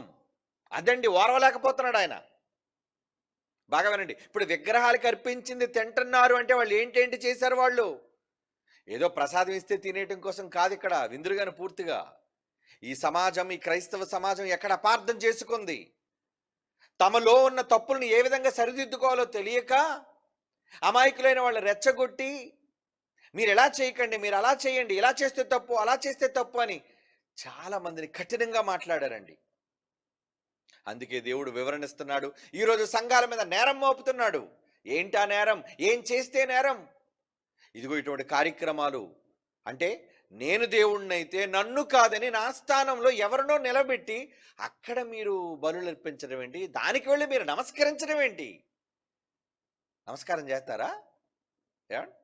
అదండి, ఓర్వలేకపోతున్నాడు ఆయన. బాగా వినండి. ఇప్పుడు విగ్రహాలకు అర్పించింది తింటున్నారు అంటే వాళ్ళు ఏంటేంటి చేశారు? వాళ్ళు ఏదో ప్రసాదం ఇస్తే తినేయటం కోసం కాదు ఇక్కడ విందురుగాను. పూర్తిగా ఈ సమాజం, ఈ క్రైస్తవ సమాజం ఎక్కడ అపార్థం చేసుకుంది? తమలో ఉన్న తప్పులను ఏ విధంగా సరిదిద్దుకోవాలో తెలియక అమాయకులైన వాళ్ళు రెచ్చగొట్టి మీరు ఎలా చేయకండి, మీరు అలా చేయండి, ఇలా చేస్తే తప్పు, అలా చేస్తే తప్పు అని చాలా మందిని కఠినంగా మాట్లాడారండి. అందుకే దేవుడు వివరణ ఇస్తున్నాడు. ఈరోజు సంఘాల మీద నేరం మోపుతున్నాడు. ఏంటా నేరం? ఏం చేస్తే నేరం? ఇదిగో ఇటువంటి కార్యక్రమాలు. అంటే నేను దేవుణ్ణైతే నన్ను కాదని నా స్థానంలో ఎవరినో నిలబెట్టి అక్కడ మీరు బలులు అర్పించడం ఏంటి? దానికి వెళ్ళి మీరు నమస్కరించడం ఏంటి? నమస్కారం చేస్తారా? ఏమండి?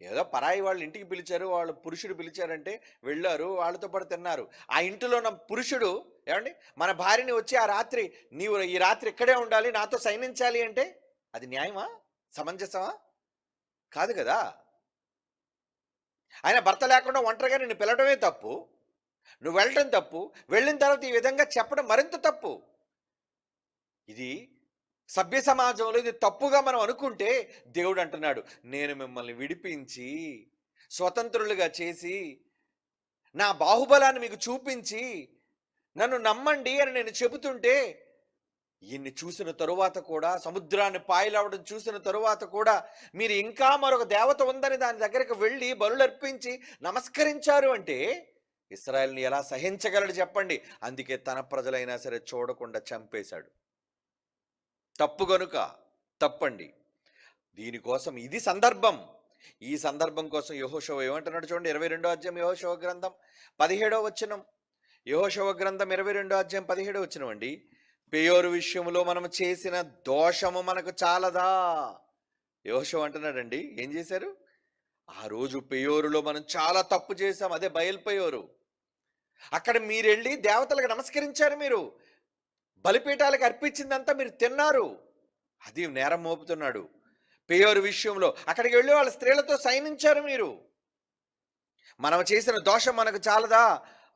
ఏదో పరాయి వాళ్ళు ఇంటికి పిలిచారు, వాళ్ళు పురుషుడు పిలిచారంటే వెళ్ళారు, వాళ్ళతో పాటు తిన్నారు. ఆ ఇంటిలో ఉన్న పురుషుడు ఏమండి మన భార్యని వచ్చి ఆ రాత్రి నీవు ఈ రాత్రి ఇక్కడే ఉండాలి, నాతో సైనించాలి అంటే అది న్యాయమా? సమంజసమా? కాదు కదా. ఆయన భర్త లేకుండా ఒంటరిగా నిన్ను పిలవడమే తప్పు, నువ్వు వెళ్ళటం తప్పు, వెళ్ళిన తర్వాత ఈ విధంగా చెప్పడం మరింత తప్పు. ఇది సభ్య సమాజంలో ఇది తప్పుగా మనం అనుకుంటే దేవుడు అంటున్నాడు, నేను మిమ్మల్ని విడిపించి స్వతంత్రులుగా చేసి నా బాహుబలాన్ని మీకు చూపించి నన్ను నమ్మండి అని నేను చెబుతుంటే ఇన్ని చూసిన తరువాత కూడా, సముద్రాన్ని పాయలవడం చూసిన తరువాత కూడా మీరు ఇంకా మరొక దేవత ఉందని దాని దగ్గరికి వెళ్ళి బలులర్పించి నమస్కరించారు అంటే ఇశ్రాయేలుని ఎలా సహించగలడు చెప్పండి. అందుకే తన ప్రజలైనా సరే చూడకుండా చంపేశాడు. తప్పు గనుక తప్పండి. దీనికోసం ఇది సందర్భం. ఈ సందర్భం కోసం యెహోషువ ఏమంటున్నాడు చూడండి. 22వ అధ్యాయం యెహోషువ గ్రంథం 17వ వచనం. యెహోషువ గ్రంథం 22వ అధ్యాయం 17వ వచనం అండి. పెయోరు విషయంలో మనం చేసిన దోషము మనకు చాలదా? యెహోషువ అంటున్నాడండి, ఏం చేశారు? ఆ రోజు పెయోరులో మనం చాలా తప్పు చేశాం. అదే బయలు పెయోరు. అక్కడ మీరెళ్ళి దేవతలకు నమస్కరించారు, మీరు బలిపీఠాలకు అర్పించిందంతా మీరు తిన్నారు. అది నేరం మోపుతున్నాడు. పెయోరు విషయంలో అక్కడికి వెళ్ళి వాళ్ళ స్త్రీలతో సైనించారు మీరు. మనం చేసిన దోషం మనకు చాలదా?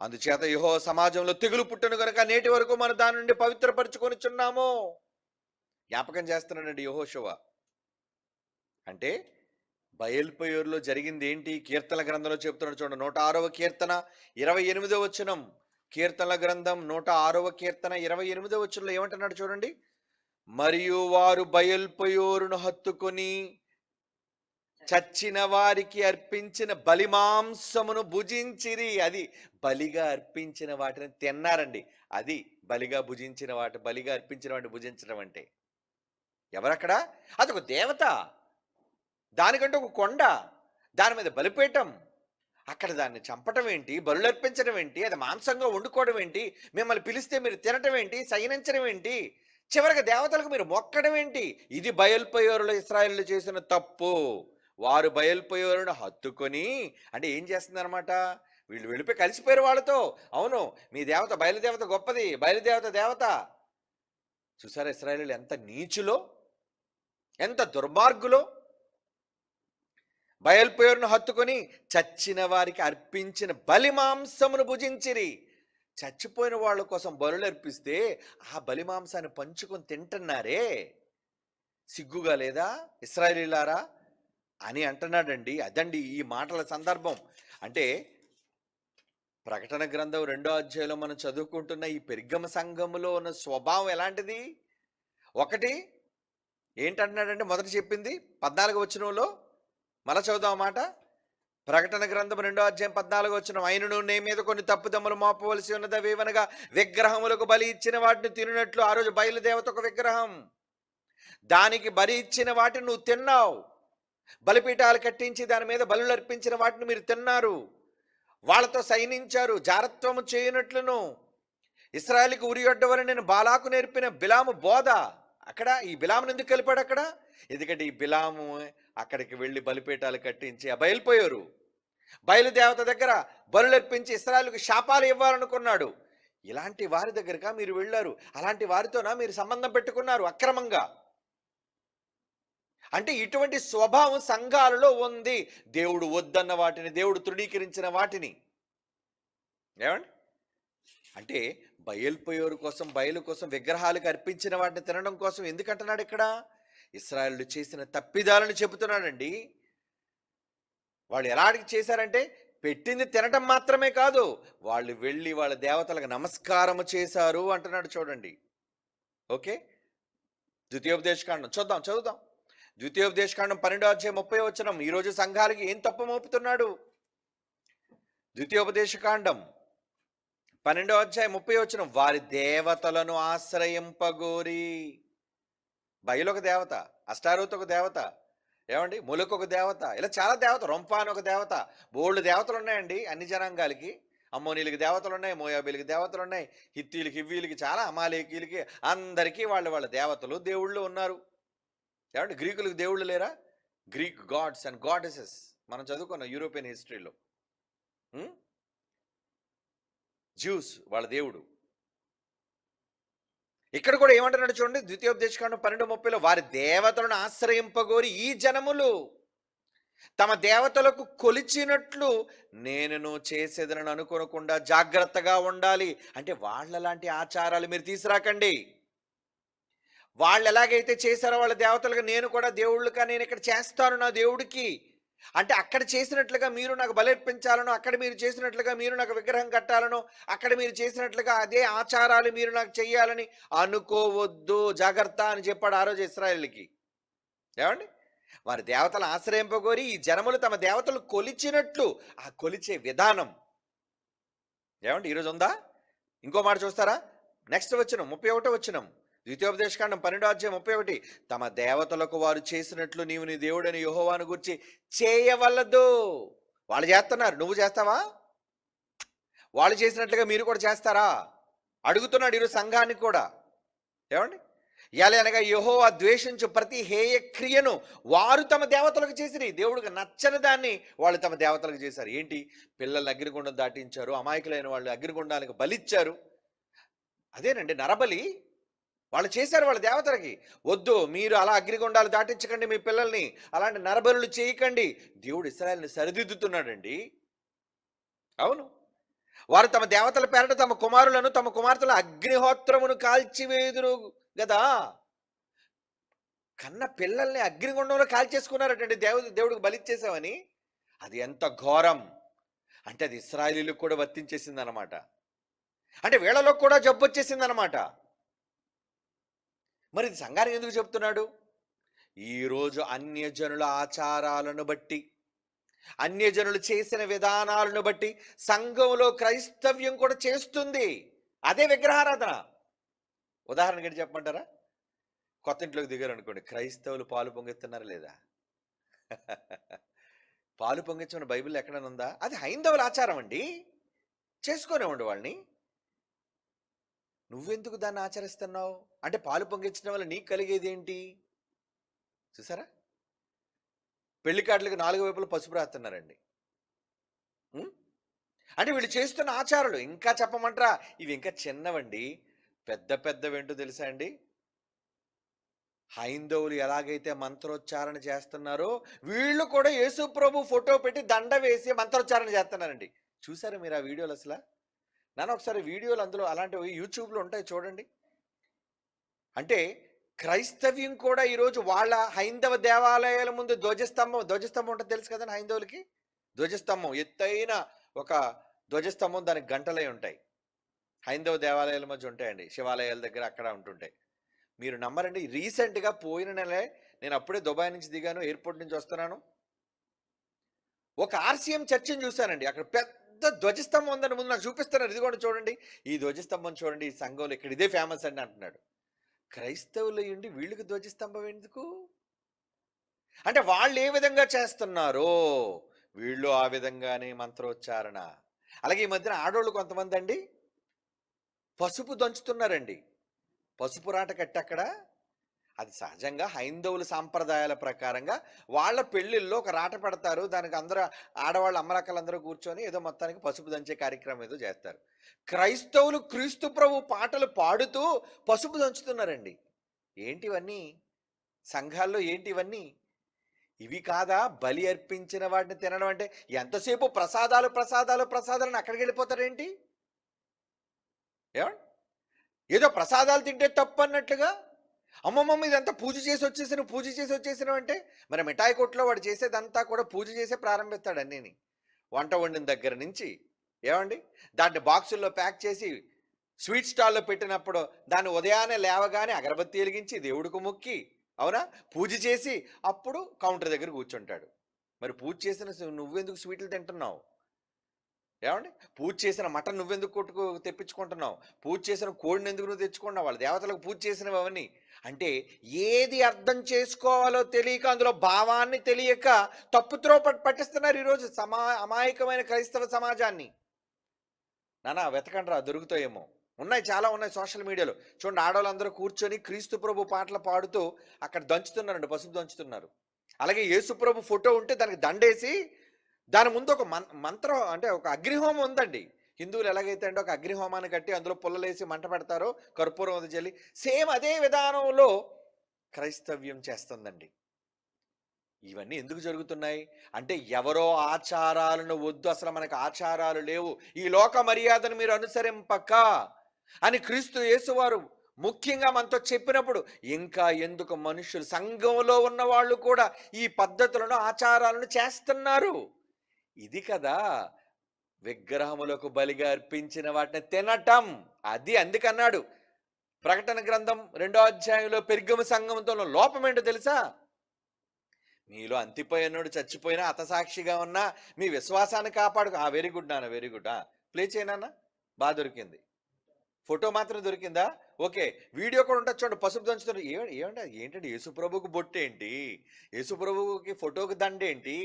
అందుచేత యెహోవా సమాజంలో తెగులు పుట్టను కనుక నేటి వరకు మనం దాని నుండి పవిత్రపరచుకొనిచున్నాము. జ్ఞాపకం చేస్తున్నాడండి యెహోషువ. అంటే బయల్పెయోరులో జరిగింది ఏంటి? కీర్తనల గ్రంథంలో చెప్తున్నాడు చూడండి. 106వ కీర్తన 28వ వచనం. కీర్తనల గ్రంథం 106వ కీర్తన 28వ వచనంలో ఏమంటున్నాడు చూడండి. మరియు వారు బయల్పెయోరును హత్తుకొని చచ్చిన వారికి అర్పించిన బలిమాంసమును భుజించిరి. అది బలిగా అర్పించిన వాటిని తిన్నారండి. అది బలిగా భుజించిన వాటి, బలిగా అర్పించిన వాటిని భుజించడం అంటే ఎవరక్కడ? అదొక దేవత, దానికంటే ఒక కొండ, దాని మీద బలిపీఠం. అక్కడ దాన్ని చంపటం ఏంటి? బలులు అర్పించడం ఏంటి? అది మాంసంగా వండుకోవడం ఏంటి? మిమ్మల్ని పిలిస్తే మీరు తినటం ఏంటి? సైనించడం ఏంటి? చివరికి దేవతలకు మీరు మొక్కడం ఏంటి? ఇది బయల్పెయోరులో ఇశ్రాయేలు చేసిన తప్పు. వారు బయల్పెయోరును హత్తుకొని, అంటే ఏం చేస్తుందన్నమాట, వీళ్ళు వెళ్ళిపోయి కలిసిపోయారు వాళ్ళతో. అవును, మీ దేవత బయలుదేవత గొప్పది, బయలుదేవత దేవత. చూసారా ఇశ్రాయేలీయులు ఎంత నీచులో, ఎంత దుర్మార్గులో. బయల్పెయోరును హత్తుకొని చచ్చిన వారికి అర్పించిన బలి మాంసమును భుజించిరి. చచ్చిపోయిన వాళ్ళ కోసం బలులు అర్పిస్తే ఆ బలి మాంసాన్ని పంచుకొని తింటున్నారే, సిగ్గుగా లేదా ఇశ్రాయేలీయులారా అని అంటున్నాడండి. అదండి ఈ మాటల సందర్భం. అంటే ప్రకటన గ్రంథం 2వ అధ్యాయంలో మనం చదువుకుంటున్న ఈ పెర్గమ సంఘములో ఉన్న స్వభావం ఎలాంటిది? ఒకటి ఏంటంటున్నాడంటే, మొదట చెప్పింది 14వ వచనంలో, మళ్ళా చదువుదాం మాట. ప్రకటన గ్రంథం 2వ అధ్యాయం 14వ వచనం. అయినను నీ మీద కొన్ని తప్పుదమ్ములు మోపవలసి ఉన్నది, అవేవనగా విగ్రహములకు బలి ఇచ్చిన వాటిని తినట్లు. ఆ రోజు బయలుదేవత ఒక విగ్రహం, దానికి బలి ఇచ్చిన వాటిని నువ్వు తిన్నావు. బలిపీఠాలు కట్టించి దాని మీద బలులు అర్పించిన వాటిని మీరు తిన్నారు. వాళ్ళతో సైనించారు, జారత్వము చేయనట్లును. ఇశ్రాయేలుకు ఉరియొడ్డవని నేను బాలాకు నేర్పిన బిలాము బోధ. అక్కడ ఈ బిలామును ఎందుకు కలిపాడు అక్కడ? ఎందుకంటే ఈ బిలాము అక్కడికి వెళ్ళి బలిపీఠాలు కట్టించి ఆ బయలుపోయారు, బయలుదేవత దగ్గర బలులర్పించి ఇశ్రాయేలుకు శాపాలు ఇవ్వాలనుకున్నాడు. ఇలాంటి వారి దగ్గరగా మీరు వెళ్ళారు, అలాంటి వారితోనా మీరు సంబంధం పెట్టుకున్నారు అక్రమంగా. అంటే ఇటువంటి స్వభావం సంఘాలలో ఉంది. దేవుడు వద్దన్న వాటిని, దేవుడు తృణీకరించిన వాటిని. ఏమండి? అంటే బయల్పెయోరు కోసం, బయలు కోసం, విగ్రహాలకు అర్పించిన వాటిని తినడం కోసం ఎందుకంటున్నాడు ఇక్కడ? ఇశ్రాయేలు చేసిన తప్పిదాలను చెబుతున్నాడండి. వాళ్ళు ఎలాంటి చేశారంటే, పెట్టింది తినటం మాత్రమే కాదు, వాళ్ళు వెళ్ళి వాళ్ళ దేవతలకు నమస్కారము చేశారు అంటున్నాడు చూడండి. ఓకే, ద్వితీయోపదేశకాండం చదువుదాం. ద్వితీయోపదేశకాండం 12:30 ఈరోజు సంఘాలకి ఏం తప్పు మోపుతున్నాడు? ద్వితీయోపదేశకాండం 12:30 వారి దేవతలను ఆశ్రయింపగోరి. బయలు ఒక దేవత, అష్టారోత్ ఒక దేవత, ఏమండి మొలక ఒక దేవత, ఇలా చాలా దేవత, రొంఫాన్ ఒక దేవత, బోల్డ్ దేవతలు ఉన్నాయండి అన్ని జనాంగాలకి. అమ్మోనీలకి దేవతలు ఉన్నాయి, మోయాబీలకి దేవతలు ఉన్నాయి, హిత్తీలకి, హివ్వీలకి, చాలా అమాలేకీలకి, అందరికీ వాళ్ళ దేవతలు దేవుళ్ళు ఉన్నారు. ఏమంటే గ్రీకులకు దేవుళ్ళు లేరా? గ్రీక్ గాడ్స్ అండ్ గాడెసెస్ మనం చదువుకున్నాం యూరోపియన్ హిస్టరీలో. జ్యూస్ వాళ్ళ దేవుడు. ఇక్కడ కూడా ఏమంటున్నాడు చూడండి, ద్వితీయోపదేశకాండం 12:30 వారి దేవతలను ఆశ్రయింపగోరి ఈ జనములు తమ దేవతలకు కొలిచినట్లు నేను చేసేదనని అనుకోనకుండా జాగ్రత్తగా ఉండాలి. అంటే వాళ్ళలాంటి ఆచారాలు మీరు తీసుకురాకండి. వాళ్ళు ఎలాగైతే చేశారో వాళ్ళ దేవతలుగా నేను కూడా దేవుళ్ళుగా నేను ఇక్కడ చేస్తాను నా దేవుడికి, అంటే అక్కడ చేసినట్లుగా మీరు నాకు బలర్పించాలనో, అక్కడ మీరు చేసినట్లుగా మీరు నాకు విగ్రహం కట్టాలనో, అక్కడ మీరు చేసినట్లుగా అదే ఆచారాలు మీరు నాకు చెయ్యాలని అనుకోవద్దు, జాగ్రత్త అని చెప్పాడు ఆ రోజు ఇశ్రాయేలుకి. ఏమండి, వారి దేవతలు ఆశ్రయింపగోరి ఈ జనములు తమ దేవతలు కొలిచినట్లు, ఆ కొలిచే విధానం ఏమండి ఈరోజు ఉందా? ఇంకో మాట చూస్తారా, నెక్స్ట్ వచనం 31వ వచనం, ద్వితీయోపదేశకాండం 12:31 తమ దేవతలకు వారు చేసినట్లు నీవు నీ దేవుడని యెహోవాను గురించి చేయవలదు. వాళ్ళు చేస్తున్నారు, నువ్వు చేస్తావా? వాళ్ళు చేసినట్లుగా మీరు కూడా చేస్తారా అడుగుతున్నాడు ఈరోజు సంఘానికి కూడా. ఏమండి, ఎలా అనగా యెహోవా ద్వేషించు ప్రతి హేయ క్రియను వారు తమ దేవతలకు చేసిరి. దేవుడికి నచ్చని దాన్ని వాళ్ళు తమ దేవతలకు చేశారు. ఏంటి? పిల్లల్ని అగ్నిగుండం దాటించారు, అమాయకులైన వాళ్ళు అగ్నిగుండానికి బలిచ్చారు. అదేనండి నరబలి. వాళ్ళు చేశారు వాళ్ళ దేవతలకి. వద్దు, మీరు అలా అగ్నిగుండాలు దాటించకండి మీ పిల్లల్ని, అలాంటి నరబలులు చేయకండి. దేవుడు ఇశ్రాయేలుని సరిదిద్దుతున్నాడండి. అవును, వారు తమ దేవతల పేరట తమ కుమారులను తమ కుమార్తెల అగ్నిహోత్రమును కాల్చివేదురు కదా. కన్న పిల్లల్ని అగ్నిగుండంలో కాల్చేసుకున్నారటండి దేవుడికి బలిచ్చేసామని. అది ఎంత ఘోరం అంటే అది ఇశ్రాయేలీలకు కూడా వర్తించేసింది అనమాట. అంటే వీళ్ళలో కూడా జబ్బు వచ్చేసింది అనమాట. మరి ఇది సంఘానికి ఎందుకు చెప్తున్నాడు? ఈరోజు అన్యజనుల ఆచారాలను బట్టి, అన్యజనులు చేసిన విధానాలను బట్టి సంఘంలో క్రైస్తవ్యం కూడా చేస్తుంది అదే విగ్రహారాధన. ఉదాహరణకి ఏంటి చెప్పమంటారా? కొత్త ఇంట్లోకి దిగారు అనుకోండి, క్రైస్తవులు పాలు పొంగిస్తున్నారా లేదా? పాలు పొంగించమని బైబిల్ ఎక్కడైనా ఉందా? అది హైందవుల ఆచారం అండి, చేసుకోనివ్వండి వాళ్ళని. నువ్వెందుకు దాన్ని ఆచరిస్తున్నావు? అంటే పాలు పొంగించడం వల్ల నీకు కలిగేది ఏంటి? చూసారా, పెళ్లి కార్డులకు 4 వైపులు పసుపు రాస్తున్నారండి. అంటే వీళ్ళు చేస్తున్న ఆచారాలు ఇంకా చెప్పమంటారా? ఇవి ఇంకా చిన్నవండి. పెద్ద పెద్దవేంటో తెలుసా అండి? హైందవులు ఎలాగైతే మంత్రోచ్చారణ చేస్తున్నారో వీళ్ళు కూడా యేసు ప్రభు ఫోటో పెట్టి దండ వేసి మంత్రోచ్చారణ చేస్తున్నారండి. చూసారా మీరు ఆ వీడియోలు? అసలు నన్ను ఒకసారి వీడియోలు అందులో అలాంటివి యూట్యూబ్లో ఉంటాయి చూడండి. అంటే క్రైస్తవ్యం కూడా ఈరోజు వాళ్ళ హైందవ దేవాలయాల ముందు ధ్వజస్తంభం ఉంటుంది తెలుసు కదండి. హైందవులకి ధ్వజస్తంభం, ఎత్తైన ఒక ధ్వజస్తంభం, దానికి గంటలే ఉంటాయి. హైందవ దేవాలయాల మధ్య ఉంటాయండి, శివాలయాల దగ్గర అక్కడ ఉంటుంటాయి. మీరు నమ్మరండి, రీసెంట్గా పోయిన నెలే నేను అప్పుడే దుబాయ్ నుంచి దిగాను, ఎయిర్పోర్ట్ నుంచి వస్తున్నాను, ఒక RCM చర్చిని చూశానండి. అక్కడ పెద్ద ధ్వజస్తంభం ఉందని ముందు నాకు చూపిస్తున్నారు. ఇది కూడా చూడండి, ఈ ధ్వజస్తంభం చూడండి, ఈ సంఘంలో ఇక్కడ ఇదే ఫేమస్ అండి అంటున్నాడు. క్రైస్తవులు ఉండి వీళ్ళకి ధ్వజస్తంభం ఎందుకు? అంటే వాళ్ళు ఏ విధంగా చేస్తున్నారో వీళ్ళు ఆ విధంగానే మంత్రోచ్చారణ. అలాగే ఈ మధ్యన ఆడోళ్ళు కొంతమంది అండి పసుపు దంచుతున్నారండి, పసుపు రాట కట్టి అక్కడ. అది సహజంగా హైందవుల సాంప్రదాయాల ప్రకారంగా వాళ్ళ పెళ్లిల్లో ఒక రాట పెడతారు, దానికి అందరూ ఆడవాళ్ళ అమ్మలక్కలందరూ కూర్చొని ఏదో మొత్తానికి పసుపు దంచే కార్యక్రమం ఏదో చేస్తారు. క్రైస్తవులు క్రీస్తు ప్రభు పాటలు పాడుతూ పసుపు దంచుతున్నారండి. ఏంటివన్నీ? సంఘాల్లో ఏంటివన్నీ? ఇవి కాదా బలి అర్పించిన వాటిని తినడం అంటే? ఎంతసేపు ప్రసాదాలు ప్రసాదాలు ప్రసాదాలను అక్కడికి వెళ్ళిపోతారేంటి? ఏమండి, ఏదో ప్రసాదాలు తింటే తప్పు అన్నట్లుగా. అమ్మమ్మ ఇదంతా పూజ చేసి వచ్చేసాను అంటే మరి మిఠాయి కొట్లో వాడు చేసేదంతా కూడా పూజ చేసే ప్రారంభిస్తాడు అన్నీని. వంట వండిన దగ్గర నుంచి ఏమండి, దాన్ని బాక్సుల్లో ప్యాక్ చేసి స్వీట్ స్టాల్లో పెట్టినప్పుడు దాన్ని ఉదయాన్నే లేవగానే అగరబత్తి వెలిగించి దేవుడికి మొక్కి అవునా? పూజ చేసి అప్పుడు కౌంటర్ దగ్గర కూర్చుంటాడు. మరి పూజ చేసిన నువ్వెందుకు స్వీట్లు తింటున్నావు? ఏమండి? పూజ చేసిన మటన్ నువ్వెందుకు తెప్పించుకుంటున్నావు? పూజ చేసిన కోడిని ఎందుకు నువ్వు తెచ్చుకున్నావు? వాళ్ళ దేవతలకు పూజ చేసినవి అవన్నీ. అంటే ఏది అర్థం చేసుకోవాలో తెలియక, అందులో భావాన్ని తెలియక తప్పుత్రోవ పట్టిస్తున్నారు ఈరోజు అమాయకమైన క్రైస్తవ సమాజాన్ని. నానా వెతకండి రా, దొరుకుతాయేమో. ఉన్నాయి, చాలా ఉన్నాయి సోషల్ మీడియాలో. చూడండి, ఆడవాళ్ళందరూ కూర్చొని క్రీస్తు ప్రభు పాటలు పాడుతూ అక్కడ దంచుతున్నారండి, పసుపు దంచుతున్నారు. అలాగే యేసు ప్రభు ఫోటో ఉంటే దానికి దండేసి దాని ముందు ఒక మంత్రం, అంటే ఒక అగ్నిహోమం ఉందండి. హిందువులు ఎలాగైతే అంటే ఒక అగ్నిహోమాన్ని కట్టి అందులో పుల్లలేసి మంట పెడతారో, కర్పూరం అది జల్లి, సేమ్ అదే విధానంలో క్రైస్తవ్యం చేస్తుందండి. ఇవన్నీ ఎందుకు జరుగుతున్నాయి అంటే, ఎవరో ఆచారాలను వద్దు, అసలు మనకు ఆచారాలు లేవు, ఈ లోక మర్యాదను మీరు అనుసరింపక అని క్రీస్తు యేసువారు ముఖ్యంగా మనతో చెప్పినప్పుడు, ఇంకా ఎందుకు మనుషులు, సంఘంలో ఉన్న వాళ్ళు కూడా ఈ పద్ధతులను ఆచారాలను చేస్తున్నారు. ఇది కదా విగ్రహములకు బలిగా అర్పించిన వాటిని తినటం. అది అందుకన్నాడు ప్రకటన గ్రంథం 2వ అధ్యాయంలో పెర్గము సంఘంతో లోపం ఏంటో తెలుసా? మీలో అంతిపోయినోడు చచ్చిపోయినా హతసాక్షిగా ఉన్నా మీ విశ్వాసాన్ని కాపాడు. వెరీ గుడ్ నాన్న, వెరీ గుడ్. ప్లే చేయనన్నా, బాగా దొరికింది. ఫోటో మాత్రం దొరికిందా? ఓకే, వీడియో కూడా ఉంటుంది చూడండి, పసుపు దంచుతున్నారు. ఏమంటే ఏంటంటే, యేసుప్రభుకు బొట్టు ఏంటి, యేసుప్రభుకి ఫోటోకి దండ ఏంటి,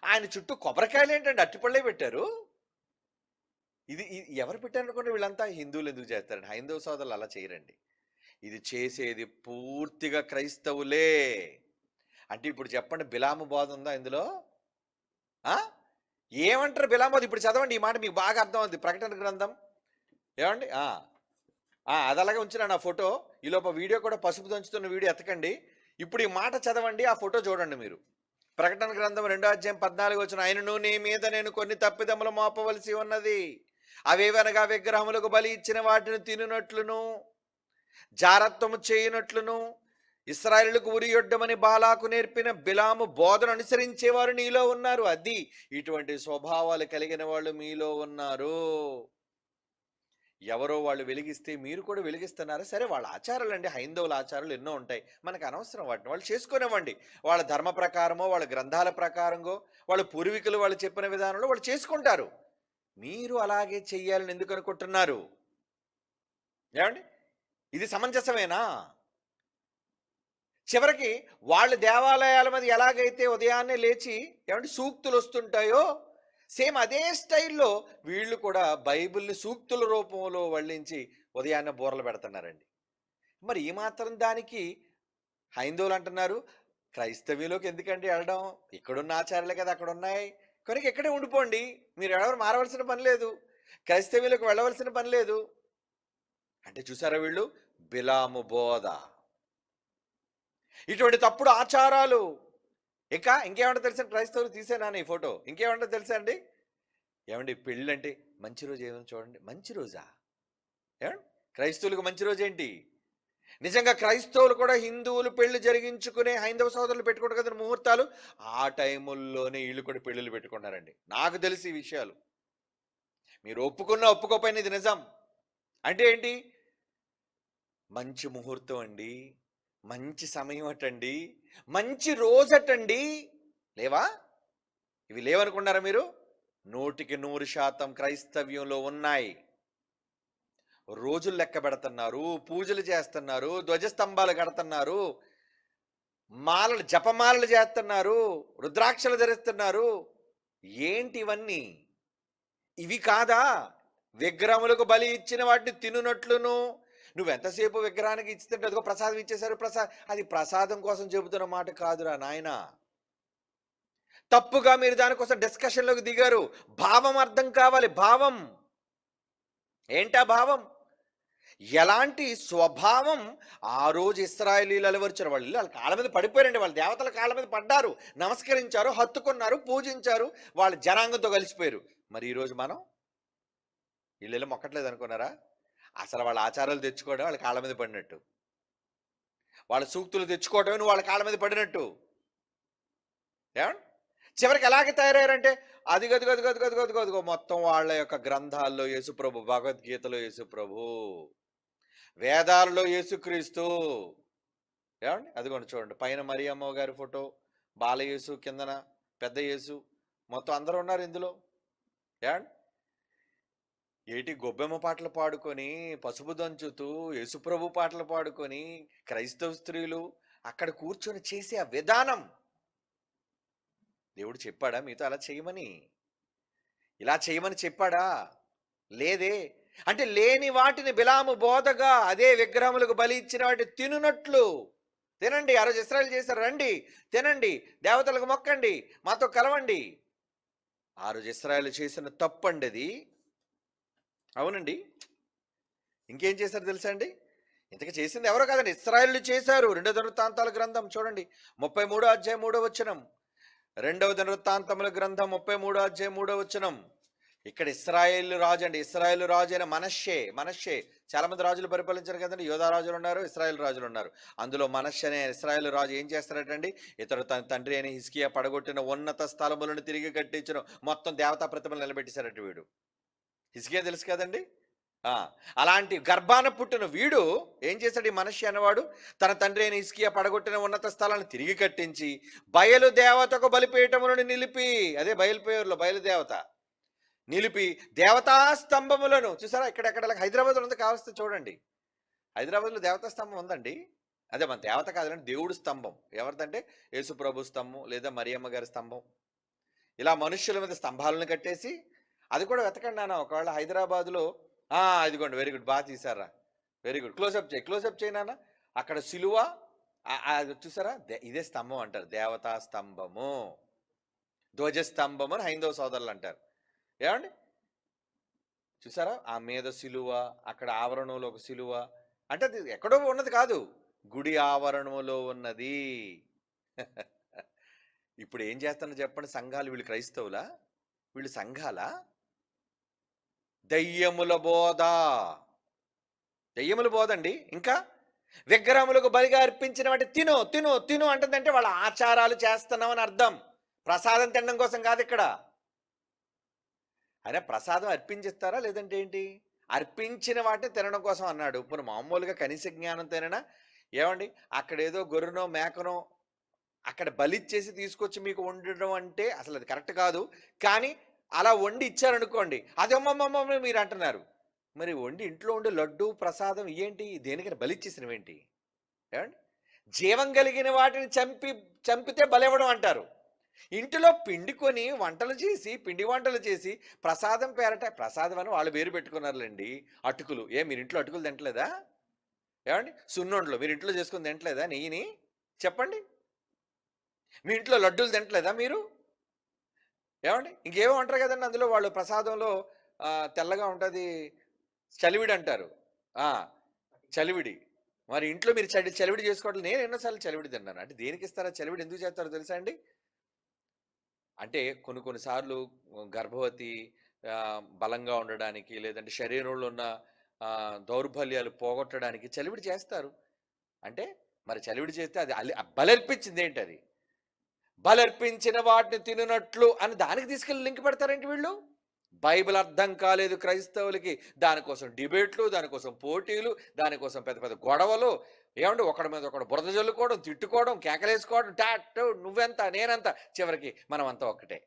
ఆయన చుట్టూ కొబ్బరికాయలు ఏంటండి, అట్టిపళ్ళే పెట్టారు. ఇది ఎవరు పెట్టారనుకోండి, వీళ్ళంతా హిందువులు ఎందుకు చేస్తారండి? హైందవ సోదరులు అలా చేయరండి. ఇది చేసేది పూర్తిగా క్రైస్తవులే. అంటే ఇప్పుడు చెప్పండి, బిలాము బోధ ఉందా ఇందులో? ఏమంటారు బిలాము బోధ? ఇప్పుడు చదవండి, ఈ మాట మీకు బాగా అర్థం అవుతుంది. ప్రకటన గ్రంథం ఏమండి, అది అలాగే ఉంచిన నా ఫోటో, ఈలోప వీడియో కూడా పసుపు దంచుతున్న వీడియో ఎత్తకండి. ఇప్పుడు ఈ మాట చదవండి, ఆ ఫోటో చూడండి మీరు. ప్రకటన గ్రంథం 2వ అధ్యాయం 14 వచనం, ఆయనను నీ మీద నేను కొన్ని తప్పిదములు మోపవలసి ఉన్నది, అవేవనగా విగ్రహములకు బలి ఇచ్చిన వాటిని తినునట్లును, జారత్వము చేయనట్లును, ఇశ్రాయేలుకు ఉరియొడ్డమని బాలాకు నేర్పిన బిలాము బోధను అనుసరించేవారు నీలో ఉన్నారు. అది ఇటువంటి స్వభావాలు కలిగిన వాళ్ళు మీలో ఉన్నారు. ఎవరో వాళ్ళు వెలిగిస్తే మీరు కూడా వెలిగిస్తున్నారా? సరే, వాళ్ళ ఆచారాలు అండి, హైందవుల ఆచారాలు ఎన్నో ఉంటాయి, మనకు అనవసరం. వాటిని వాళ్ళు చేసుకునేవ్వండి. వాళ్ళ ధర్మ ప్రకారమో, వాళ్ళ గ్రంథాల ప్రకారంగో, వాళ్ళ పూర్వీకులు వాళ్ళు చెప్పిన విధానంలో వాళ్ళు చేసుకుంటారు. మీరు అలాగే చెయ్యాలని ఎందుకు అనుకుంటున్నారు? ఏమండి, ఇది సమంజసమేనా? చివరికి వాళ్ళ దేవాలయాల మీద ఎలాగైతే ఉదయాన్నే లేచి ఏమంటే సూక్తులు వస్తుంటాయో, సేమ్ అదే స్టైల్లో వీళ్ళు కూడా బైబిల్ని సూక్తుల రూపంలో వల్లించి ఉదయాన్నే బూరలు పెడుతున్నారండి. మరి ఈ మాత్రం దానికి హైందవులు అంటున్నారు, క్రైస్తవ్యంలోకి ఎందుకండి వెళ్ళడం, ఇక్కడున్న ఆచారాలే కదా అక్కడ ఉన్నాయి, కనుక ఇక్కడే ఉండిపోండి, మీరు ఎవరు మారవలసిన పని లేదు, క్రైస్తవ్యంలోకి వెళ్ళవలసిన పని లేదు అంటే. చూసారా వీళ్ళు బిలాము బోధ, ఇటువంటి తప్పుడు ఆచారాలు. ఇంకేమంటే తెలుసా, క్రైస్తవులు తీసేనా ఈ ఫోటో, ఇంకేమంటే తెలుసా అండి? ఏమండి, పెళ్ళి అంటే మంచి రోజు ఏమో చూడండి, మంచి రోజా? ఏమండి, క్రైస్తవులకు మంచి రోజు ఏంటి? నిజంగా క్రైస్తవులు కూడా హిందువులు పెళ్లి జరిగించుకునే, హైందవ సోదరులు పెట్టుకుంటారు కదా ముహూర్తాలు, ఆ టైముల్లోనే వీళ్ళు కూడా పెళ్ళిళ్ళు పెట్టుకున్నారండి. నాకు తెలిసి ఈ విషయాలు మీరు ఒప్పుకున్నా ఒప్పుకోపోయినా ఇది నిజం. అంటే ఏంటి? మంచి ముహూర్తం అండి, మంచి సమయం అటండి, మంచి రోజటండి. లేవా? ఇవి లేవనుకున్నారా మీరు? 100% క్రైస్తవ్యంలో ఉన్నాయి. రోజులు లెక్క పెడుతున్నారు, పూజలు చేస్తున్నారు, ధ్వజస్తంభాలు కడుతున్నారు, మాలలు, జపమాలలు చేస్తున్నారు, రుద్రాక్షలు ధరిస్తున్నారు. ఏంటి ఇవన్నీ? ఇవి కాదా విగ్రహములకు బలి ఇచ్చిన వాటిని తినునట్లును? నువ్వెంతసేపు విగ్రహానికి ఇస్తుంటే అదిగో ప్రసాదం ఇచ్చేశారు, అది ప్రసాదం కోసం చెబుతున్న మాట కాదురా నాయన. తప్పుగా మీరు దానికోసం డిస్కషన్లోకి దిగారు. భావం అర్థం కావాలి. భావం ఏంటా భావం? ఎలాంటి స్వభావం ఆ రోజు ఇశ్రాయేలీయులు అలవరిచారు. వాళ్ళు వాళ్ళ కాళ్ళ మీద పడిపోయారండి, వాళ్ళ దేవతల కాళ్ళ మీద పడ్డారు, నమస్కరించారు, హత్తుకున్నారు, పూజించారు, వాళ్ళ జనాంగంతో కలిసిపోయారు. మరి ఈరోజు మనం వీళ్ళు మొక్కట్లేదు అనుకున్నారా? అసలు వాళ్ళ ఆచారాలు తెచ్చుకోవడం వాళ్ళ కాళ్ళ మీద పడినట్టు, వాళ్ళ సూక్తులు తెచ్చుకోవటమే నువ్వు వాళ్ళ కాళ్ళ మీద పడినట్టు. ఏమండి, చివరికి ఎలాగే తయారయ్యారంటే, అది గది గది గది గది గది గదిగో మొత్తం వాళ్ళ యొక్క గ్రంథాల్లో యేసుప్రభు, భగవద్గీతలో యేసుప్రభు, వేదాల్లో యేసుక్రీస్తు, ఏమండి అదిగోండి చూడండి, పైన మరియమ్మ గారి ఫోటో, బాలయేసు కిందన పెద్ద యేసు, మొత్తం అందరూ ఉన్నారు ఇందులో. ఏమండి ఏటి గొబ్బెమ్మ పాటలు పాడుకొని, పసుపు దంచుతూ యేసుప్రభు పాటలు పాడుకొని క్రైస్తవ స్త్రీలు అక్కడ కూర్చొని చేసే ఆ విధానం, దేవుడు చెప్పాడా మీతో అలా చేయమని? ఇలా చేయమని చెప్పాడా? లేదే. అంటే లేని వాటిని బిలాము బోధగా, అదే విగ్రహములకు బలి ఇచ్చిన వాటి తినునట్లు, తినండి ఆ రోజు ఇశ్రాయేలు చేశారు, రండి తినండి, దేవతలకు మొక్కండి, మాతో కలవండి. ఆ రోజు ఇశ్రాయేలు చేసిన తప్పండి అది. అవునండి. ఇంకేం చేశారు తెలుసా అండి? ఇంతకు చేసింది ఎవరో కాదండి, ఇశ్రాయేలు చేశారు. 2 దినవృత్తాంతాల గ్రంథం చూడండి, 33 అధ్యాయం 3వ వచనం. 2 దినవృత్తాంతముల గ్రంథం 33 అధ్యాయం 3వ వచనం. ఇక్కడ ఇశ్రాయేలు రాజు అండి, ఇశ్రాయేలు రాజు అయిన మనష్షే చాలా మంది రాజులు పరిపాలించారు కదండి. యోధా రాజులు ఉన్నారు, ఇశ్రాయేల్ రాజులు ఉన్నారు. అందులో మనష్షే అనే ఇశ్రాయేలు రాజు ఏం చేస్తారటండి, ఇతడు తన తండ్రి అయిన హిజ్కియా పడగొట్టిన ఉన్నత స్థలములను తిరిగి కట్టించిన మొత్తం దేవతా ప్రతిమలు నిలబెట్టేశారట వీడు. హిజ్కియా తెలుసు కదండి. అలాంటి గర్భాన పుట్టిన వీడు ఏం చేశాడు, ఈ మనష్షే అనేవాడు తన తండ్రి అయిన హిజ్కియా పడగొట్టిన ఉన్నత స్థలాన్ని తిరిగి కట్టించి బయలు దేవతకు బలిపీఠములను నిలిపి, అదే బయలుపేరులో బయలుదేవత నిలిపి దేవతా స్తంభములను చూసారా, ఇక్కడెక్కడ హైదరాబాద్లో ఉంది, కావస్తే చూడండి. హైదరాబాద్లో దేవతా స్తంభం ఉందండి. అదే మన దేవత కాదండి, దేవుడు స్తంభం. ఎవరిదంటే యేసుప్రభు స్తంభం లేదా మరియమ్మ గారి స్తంభం. ఇలా మనుష్యుల మీద స్తంభాలను కట్టేసి, అది కూడా వెతకండి నాన్న ఒకవేళ హైదరాబాద్లో. ఇదిగోండి, వెరీ గుడ్, బాగా తీసారా, వెరీ గుడ్. క్లోజప్ చేయి నాన్న. అక్కడ సిలువ చూసారా, ఇదే స్తంభం అంటారు, దేవతా స్తంభము, ధ్వజస్తంభం అని హైందవ సోదరులు అంటారు. ఏమండి చూసారా, ఆ మీద సిలువ, అక్కడ ఆవరణంలో ఒక సిలువ, అంటే అది ఎక్కడో ఉన్నది కాదు, గుడి ఆవరణంలో ఉన్నది. ఇప్పుడు ఏం చేస్తున్నారు చెప్పండి సంఘాలు, వీళ్ళు క్రైస్తవులా, వీళ్ళు సంఘాలా? దయ్యముల బోధ అండి. ఇంకా విగ్రహములకు బలిగా అర్పించిన వాటి తిను తిను తిను అంటుందంటే వాళ్ళ ఆచారాలు చేస్తున్నామని అర్థం. ప్రసాదం తినడం కోసం కాదు ఇక్కడ. అయినా ప్రసాదం అర్పించిస్తారా లేదంటే ఏంటి? అర్పించిన వాటిని తినడం కోసం అన్నాడు. ఇప్పుడు మామూలుగా కనీస జ్ఞానం తిననా ఏమండి, అక్కడ ఏదో గొర్రెనో మేకనో అక్కడ బలిచ్చేసి తీసుకొచ్చి మీకు వండడం అంటే అసలు అది కరెక్ట్ కాదు. కానీ అలా వండి ఇచ్చారనుకోండి, అది అమ్మమ్మమ్మ మీరు అంటున్నారు. మరి వండి ఇంట్లో ఉండే లడ్డు ప్రసాదం ఏంటి, దేనికైనా బలిచ్చేసినవేంటి? ఏమండి జీవం కలిగిన వాటిని చంపితే బలివ్వడం అంటారు. ఇంటిలో పిండి వంటలు చేసి ప్రసాదం పేరట, ప్రసాదం అని వాళ్ళు పేరు పెట్టుకున్నారులేండి. అటుకులు, మీరు ఇంట్లో అటుకులు తింటలేదా? ఏమండి సున్నుండలు మీరు ఇంట్లో చేసుకుని తింటలేదా? నెయ్యిని చెప్పండి. మీ ఇంట్లో లడ్డూలు తింటలేదా మీరు? ఏమండి ఇంకేమో అంటారు కదండి, అందులో వాళ్ళు ప్రసాదంలో తెల్లగా ఉంటుంది, చలివిడి అంటారు. చలివిడి. మరి ఇంట్లో మీరు చలివిడి చేసుకోవట్లేదు. నేను ఎన్నోసార్లు చలివిడి తిన్నాను. అంటే దేనికి ఇస్తారా చలివిడి, ఎందుకు చేస్తారో తెలుసా అండి? అంటే కొన్నిసార్లు గర్భవతి బలంగా ఉండడానికి, లేదంటే శరీరంలో ఉన్న దౌర్బల్యాలు పోగొట్టడానికి చలివిడి చేస్తారు. అంటే మరి చలివిడి చేస్తే అది బలర్పించింది ఏంటి, అది బలర్పించిన వాటిని తిననట్లు అని దానికి తీసుకెళ్ళి లింక్ పెడతారేంటి వీళ్ళు? బైబిల్ అర్థం కాలేదు క్రైస్తవులకి, దానికోసం డిబేట్లు, దానికోసం పోటీలు, దానికోసం పెద్ద పెద్ద గొడవలు. ఏమంటే ఒకడి మీద ఒకడు బురద జల్లుకోవడం, తిట్టుకోవడం, కేకలేసుకోవడం, టాట్ నువ్వెంత నేనంత, చివరికి మనం అంతా ఒక్కటే.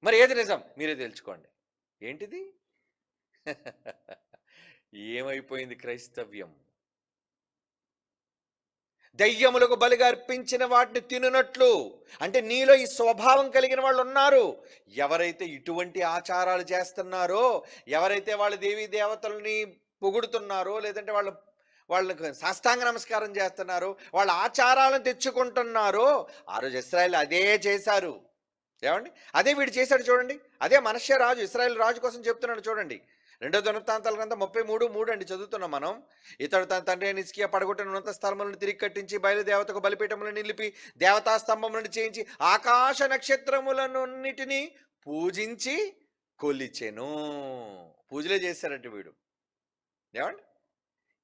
మరి ఏది నిజం మీరే తెలుసుకోండి. ఏంటిది? ఏమైపోయింది క్రైస్తవ్యం? దయ్యములకు బలిగా అర్పించిన వాటిని తినునట్లు, అంటే నీలో ఈ స్వభావం కలిగిన వాళ్ళు ఉన్నారు. ఎవరైతే ఇటువంటి ఆచారాలు చేస్తున్నారో, ఎవరైతే వాళ్ళ దేవీ దేవతల్ని పొగుడుతున్నారో, లేదంటే వాళ్ళకి సాష్టాంగ నమస్కారం చేస్తున్నారో, వాళ్ళ ఆచారాలను తెచ్చుకుంటున్నారో, ఆ రోజు ఇశ్రాయేలు అదే చేశారు. ఏమండి అదే వీడు చేశాడు చూడండి. అదే మనష్షే రాజు ఇశ్రాయేలు రాజు కోసం చెప్తున్నాడు చూడండి. 2 దినవృత్తాంతాల గ్రంథం 33:3 అండి చదువుతున్నాం మనం. ఇతడు తన తండ్రి అయిన హిజ్కియా పడగొట్టిన ఉన్నత స్థలములను తిరిగి కట్టించి బయలుదేవతకు బలిపీఠములను నిలిపి దేవతా స్తంభములను చేయించి ఆకాశ నక్షత్రములన్నిటినీ పూజించి కొలిచెను. పూజలే చేశారట వీడు. ఏమండి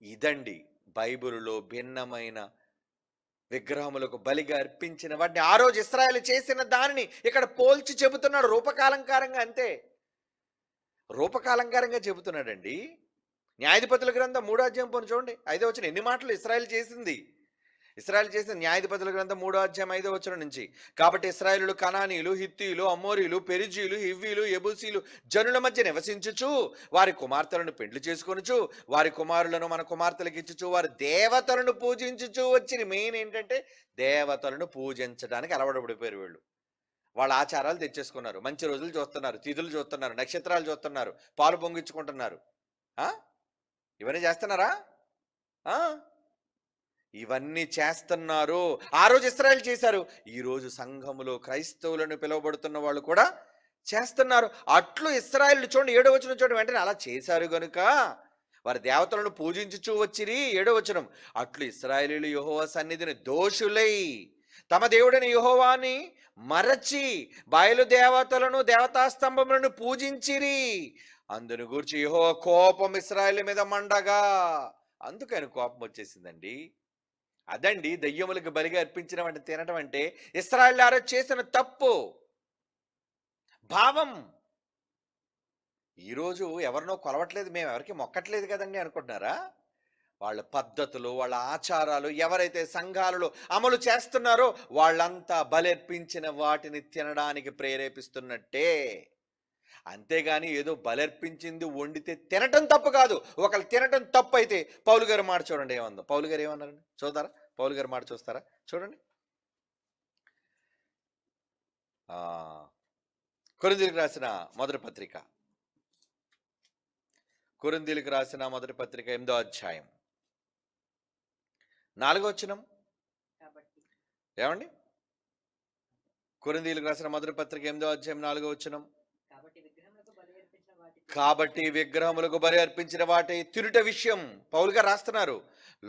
ఇదండి బైబిలులో భిన్నమైన విగ్రహములకు బలిగా అర్పించిన వాటిని ఆ రోజు ఇశ్రాయేలు చేసిన దానిని ఇక్కడ పోల్చి చెబుతున్నాడు రూపకాలంకారంగా. అంతే, రూపకాలంకారంగా చెబుతున్నాడండి. న్యాయాధిపతుల గ్రంథం 3వ అధ్యాయం చూడండి 5వ వచనం ఎన్ని మాటలు ఇశ్రాయేలు చేసింది. ఇశ్రాయేలు చేసిన న్యాయాధిపతుల గ్రంథం 3:5 నుంచి. కాబట్టి ఇశ్రాయేలులు కనానీయులు, హిత్తీయులు, అమోరీలు, పెరిజీలు, హివ్వీలు, యెబూసీలు జనుల మధ్య నివసించుచు వారి కుమార్తెలను పెండ్లి చేసుకొనుచు వారి కుమారులను మన కుమార్తెలకు ఇచ్చుచు వారి దేవతలను పూజించుచు వచ్చిన మెయిన్ ఏంటంటే దేవతలను పూజించడానికి అలవాటుపడిపోయారు వీళ్ళు. వాళ్ళ ఆచారాలు తెచ్చేసుకున్నారు. మంచి రోజులు చూస్తున్నారు, తిథులు చూస్తున్నారు, నక్షత్రాలు చూస్తున్నారు, పాలు పొంగించుకుంటున్నారు. ఇవన్నీ చేస్తున్నారా? ఇవన్నీ చేస్తున్నారు. ఆ రోజు ఇశ్రాయేలు చేశారు. ఈరోజు సంఘములో క్రైస్తవులను పిలువబడుతున్న వాళ్ళు కూడా చేస్తున్నారు. అట్లు ఇశ్రాయేలు చూడండి 7వ వచనం చూడండి, వెంటనే అలా చేశారు గనుక వారి దేవతలను పూజించుచూ వచ్చిరి. 7వ వచనం, అట్లు ఇశ్రాయేలీయులు యెహోవా సన్నిధిని దోషులై తమ దేవుడైన యెహోవాని మరచి బయలు దేవతలను దేవతాస్తంభములను పూజించిరి. అందును గూర్చి యెహోవా కోపం ఇశ్రాయేలు మీద మండగా, అందుకని కోపం వచ్చేసిందండి. అదండి దయ్యములకు బలిగా అర్పించిన వాటిని తినడం అంటే ఇశ్రాయేలు ఆ రోజు చేసిన తప్పు భావం. ఈరోజు ఎవరినో కొలవట్లేదు, మేము ఎవరికి మొక్కట్లేదు కదండి అనుకుంటున్నారా? వాళ్ళ పద్ధతులు, వాళ్ళ ఆచారాలు ఎవరైతే సంఘాలలో అమలు చేస్తున్నారో వాళ్ళంతా బలర్పించిన వాటిని తినడానికి ప్రేరేపిస్తున్నట్టే. అంతేగాని ఏదో బలర్పించింది వండితే తినటం తప్పు కాదు. ఒకళ్ళు తినటం తప్పు అయితే పౌలు గారు మాట చూడండి ఏమందో. పౌలు గారు ఏమన్నారండి చూద్దారా? పౌలు గారు మాట చూస్తారా? చూడండి. కొరింథీయులకు రాసిన మొదటి పత్రిక 8వ అధ్యాయం 4వ వచనం. ఏమండి? కొరింథీయులకు రాసిన మొదటి పత్రిక 8వ అధ్యాయం 4వ వచనం. కాబట్టి విగ్రహములకు బలి అర్పించిన వాటి తిరుట విషయం పౌలు గారు రాస్తున్నారు.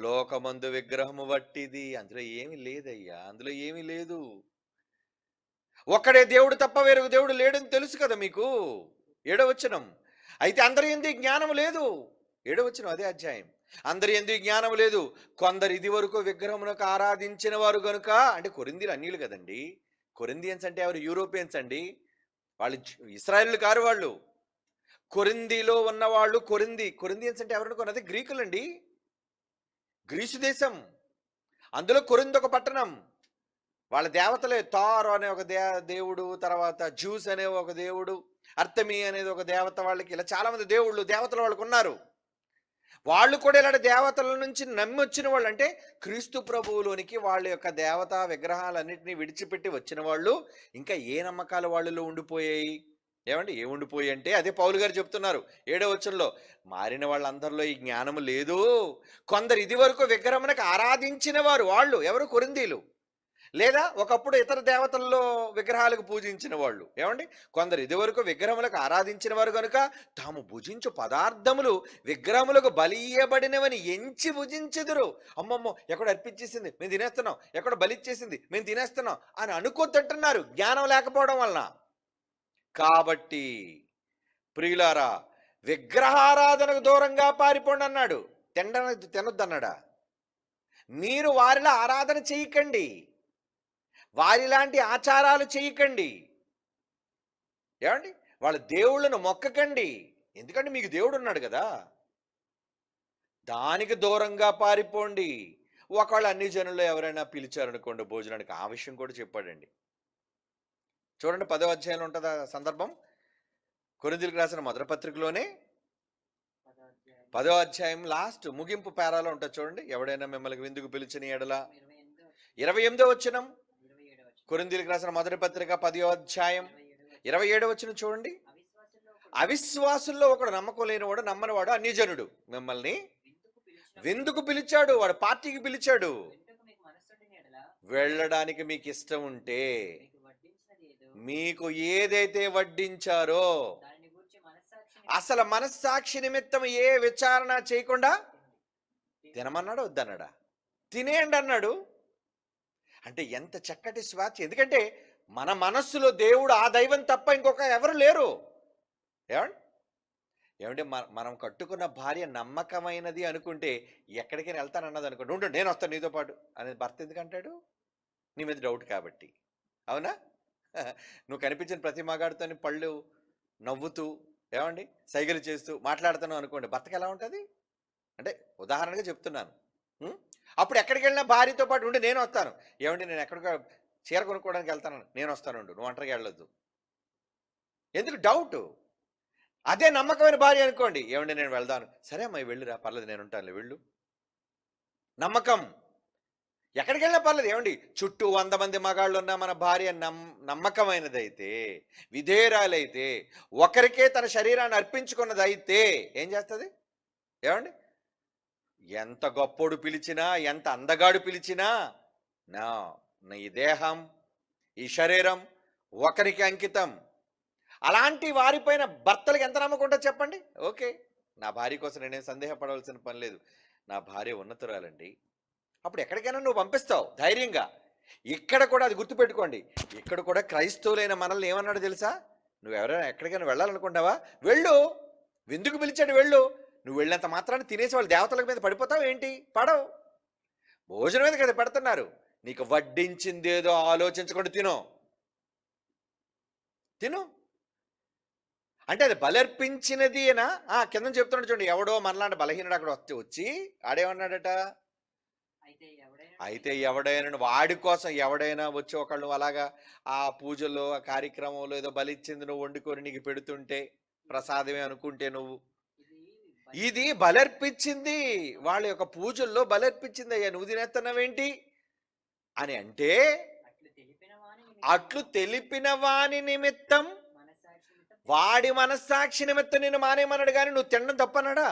లోకమందు విగ్రహము వట్టిది, అందులో ఏమీ లేదయ్యా, అందులో ఏమీ లేదు. ఒక్కడే దేవుడు తప్ప వేరొక దేవుడు లేడని తెలుసు కదా మీకు. 7వ వచనం. అయితే అందరి యందు జ్ఞానం లేదు. 7వ వచనం అదే అధ్యాయం. అందరి యందు జ్ఞానం లేదు, కొందరు ఇది వరకు విగ్రహమునకు ఆరాధించిన వారు గనుక. అంటే కొరింథీయులు అన్యులు కదండి. కొరింథియన్స్ అంటే ఎవరు? యూరోపియన్స్ అండి. వాళ్ళు ఇశ్రాయేలు కారు. వాళ్ళు కొరింథీలో ఉన్నవాళ్ళు. కొరింథియన్స్ అంటే ఎవరనుకున్నది? గ్రీకులండి, గ్రీసు దేశం. అందులో కొరింథ్ ఒక పట్టణం. వాళ్ళ దేవతలే థార్ అనే ఒక దేవుడు, తర్వాత జ్యూస్ అనే ఒక దేవుడు, అర్తమి అనేది ఒక దేవత. వాళ్ళకి ఇలా చాలా మంది దేవతలు వాళ్ళకు ఉన్నారు. వాళ్ళు కూడా ఇలాంటి దేవతల నుంచి నమ్మి వచ్చిన వాళ్ళు, అంటే క్రీస్తు ప్రభువులోనికి వాళ్ళ యొక్క దేవతా విగ్రహాలన్నింటినీ విడిచిపెట్టి వచ్చిన వాళ్ళు. ఇంకా ఏ నమ్మకాలు వాళ్ళలో ఉండిపోయాయి? ఏమండి ఏ ఉండిపోయి అంటే అదే పౌలు గారు చెప్తున్నారు 7వ వచనంలో. మారిన వాళ్ళందరిలో ఈ జ్ఞానము లేదు. కొందరు ఇది వరకు విగ్రహమునకు ఆరాధించిన వారు. వాళ్ళు ఎవరు? కొరింథీయులు. లేదా ఒకప్పుడు ఇతర దేవతల్లో విగ్రహాలకు పూజించిన వాళ్ళు. ఏమండి? కొందరు ఇదివరకు విగ్రహములకు ఆరాధించిన వారు కనుక తాము భుజించు పదార్థములు విగ్రహములకు బలియబడినవని ఎంచి భుజించెదరు. అమ్మమ్మో, ఎక్కడ అర్పించేసింది మేము తినేస్తున్నాం, ఎక్కడ బలిచ్చేసింది మేము తినేస్తున్నాం అని అనుకోతుంటున్నారు, జ్ఞానం లేకపోవడం వలన. కాబట్టి ప్రియులారా, విగ్రహారాధనకు దూరంగా పారిపోండి అన్నాడు. తినొద్దన్నాడా? మీరు వారిలో ఆరాధన చేయకండి, వారిలాంటి ఆచారాలు చేయకండి. ఏమండి? వాళ్ళ దేవుళ్ళను మొక్కకండి. ఎందుకంటే మీకు దేవుడు ఉన్నాడు కదా. దానికి దూరంగా పారిపోండి. ఒకవేళ అన్ని జనుల్లో ఎవరైనా పిలిచారనుకోండి భోజనానికి, ఆ విషయం కూడా చెప్పాడండి. చూడండి 10వ అధ్యాయంలో ఉంటుంది ఆ సందర్భం. కొరింథీయులకు రాసిన మొదటి పత్రికలోనే 10వ అధ్యాయం లాస్ట్ ముగింపు పేరాలో ఉంటుంది చూడండి. ఎవడైనా మిమ్మల్ని విందుకు పిలిచిన ఎడల 28వ వచనం. కొరింథీయులకు రాసిన మొదటి పత్రిక 10వ అధ్యాయం 27వ వచనం చూడండి. అవిశ్వాసుల్లో ఒకడు, నమ్మకం లేనివాడు, నమ్మనివాడు, అన్యజనుడు మిమ్మల్ని విందుకు పిలిచాడు, వాడు పార్టీకి పిలిచాడు. వెళ్ళడానికి మీకు ఇష్టం ఉంటే మీకు ఏదైతే వడ్డించారో అసలు మనస్సాక్షి నిమిత్తం ఏ విచారణ చేయకుండా తినమన్నాడు, వద్దన్నాడా? తినేయండి అన్నాడు. అంటే ఎంత చక్కటి స్వేచ్ఛ. ఎందుకంటే మన మనస్సులో దేవుడు, ఆ దైవం తప్ప ఇంకొక ఎవరు లేరు. ఏమంటే మనం కట్టుకున్న భార్య నమ్మకమైనది అనుకుంటే ఎక్కడికైనా వెళ్తానన్నది అనుకోండి, ఉండు నేను వస్తాను నీతో పాటు అనేది భర్త ఎందుకంటాడు? నీ మీద డౌట్ కాబట్టి. అవునా? నువ్వు కనిపించిన ప్రతి మగాడితో పళ్ళు నవ్వుతూ, ఏమండి సైగలు చేస్తూ మాట్లాడుతున్నావు అనుకోండి, భర్తకి ఎలా ఉంటుంది? అంటే ఉదాహరణగా చెప్తున్నాను, ఉం? అప్పుడు ఎక్కడికి వెళ్ళినా భార్యతో పాటు ఉండి నేను వస్తాను. ఏమండి నేను ఎక్కడికో చీర కొనుక్కోవడానికి వెళ్తాను, నేను వస్తానుండు, నువ్వు ఒంటరిగా వెళ్ళొద్దు. ఎందుకు డౌట్? అదే నమ్మకమైన భార్య అనుకోండి, ఏమండి నేను వెళ్దాను, సరే అమ్మాయి వెళ్ళిరా, పర్లేదు నేను ఉంటానులే, వెళ్ళు. నమ్మకం. ఎక్కడికి వెళ్ళినా పర్లేదు. ఏమండి చుట్టూ 100 మంది మగాళ్ళు ఉన్న మన భార్య నమ్మకమైనదైతే, విధేయురాలైతే, ఒకరికే తన శరీరాన్ని అర్పించుకున్నదైతే ఏం చేస్తుంది? ఏమండి ఎంత గొప్పోడు పిలిచినా, ఎంత అందగాడు పిలిచినా, నా ఈ దేహం, ఈ శరీరం ఒకరికి అంకితం. అలాంటి వారిపైన భర్తలకు ఎంత నమ్మకం ఉంటుందో చెప్పండి. ఓకే, నా భార్య కోసం నేనేం సందేహపడవలసిన పని లేదు, నా భార్య ఉన్నతురాలండి. అప్పుడు ఎక్కడికైనా నువ్వు పంపిస్తావు ధైర్యంగా. ఇక్కడ కూడా అది గుర్తుపెట్టుకోండి, ఇక్కడ కూడా క్రైస్తవులైన మనల్ని ఏమన్నాడు తెలుసా? నువ్వు ఎవరైనా ఎక్కడికైనా వెళ్ళాలనుకుంటావా, వెళ్ళు, విందుకు పిలిచాడు, వెళ్ళు. నువ్వు వెళ్ళినంత మాత్రాన్ని తినేసి వాళ్ళు దేవతల మీద పడిపోతావు ఏంటి? పడవు. భోజనం మీద కదా పెడుతున్నారు, నీకు వడ్డించిందేదో ఆలోచించకుండా తిను. తిను అంటే అది బలర్పించినది అనా? కింద చెప్తున్నాడు చూడండి, ఎవడో మనలాంటి బలహీనుడు అక్కడ వచ్చి ఆడేమన్నాడట, అయితే ఎవడైనా వాడి కోసం ఎవడైనా వచ్చి ఒకళ్ళు అలాగా ఆ పూజల్లో ఆ కార్యక్రమంలో ఏదో బలిచ్చింది నువ్వు వండుకొని నీకు పెడుతుంటే ప్రసాదమే అనుకుంటే, నువ్వు ఇది బలర్పించింది, వాళ్ళ యొక్క పూజల్లో బలర్పించింది అయ్యా, నువ్వు తినేస్తున్నావేంటి అని అంటే, అట్లు తెలిపిన వాని నిమిత్తం, వాడి మనస్సాక్షి నిమిత్తం నేను మానేమన్నాడు, కానీ నువ్వు తినడం తప్పన్నాడా?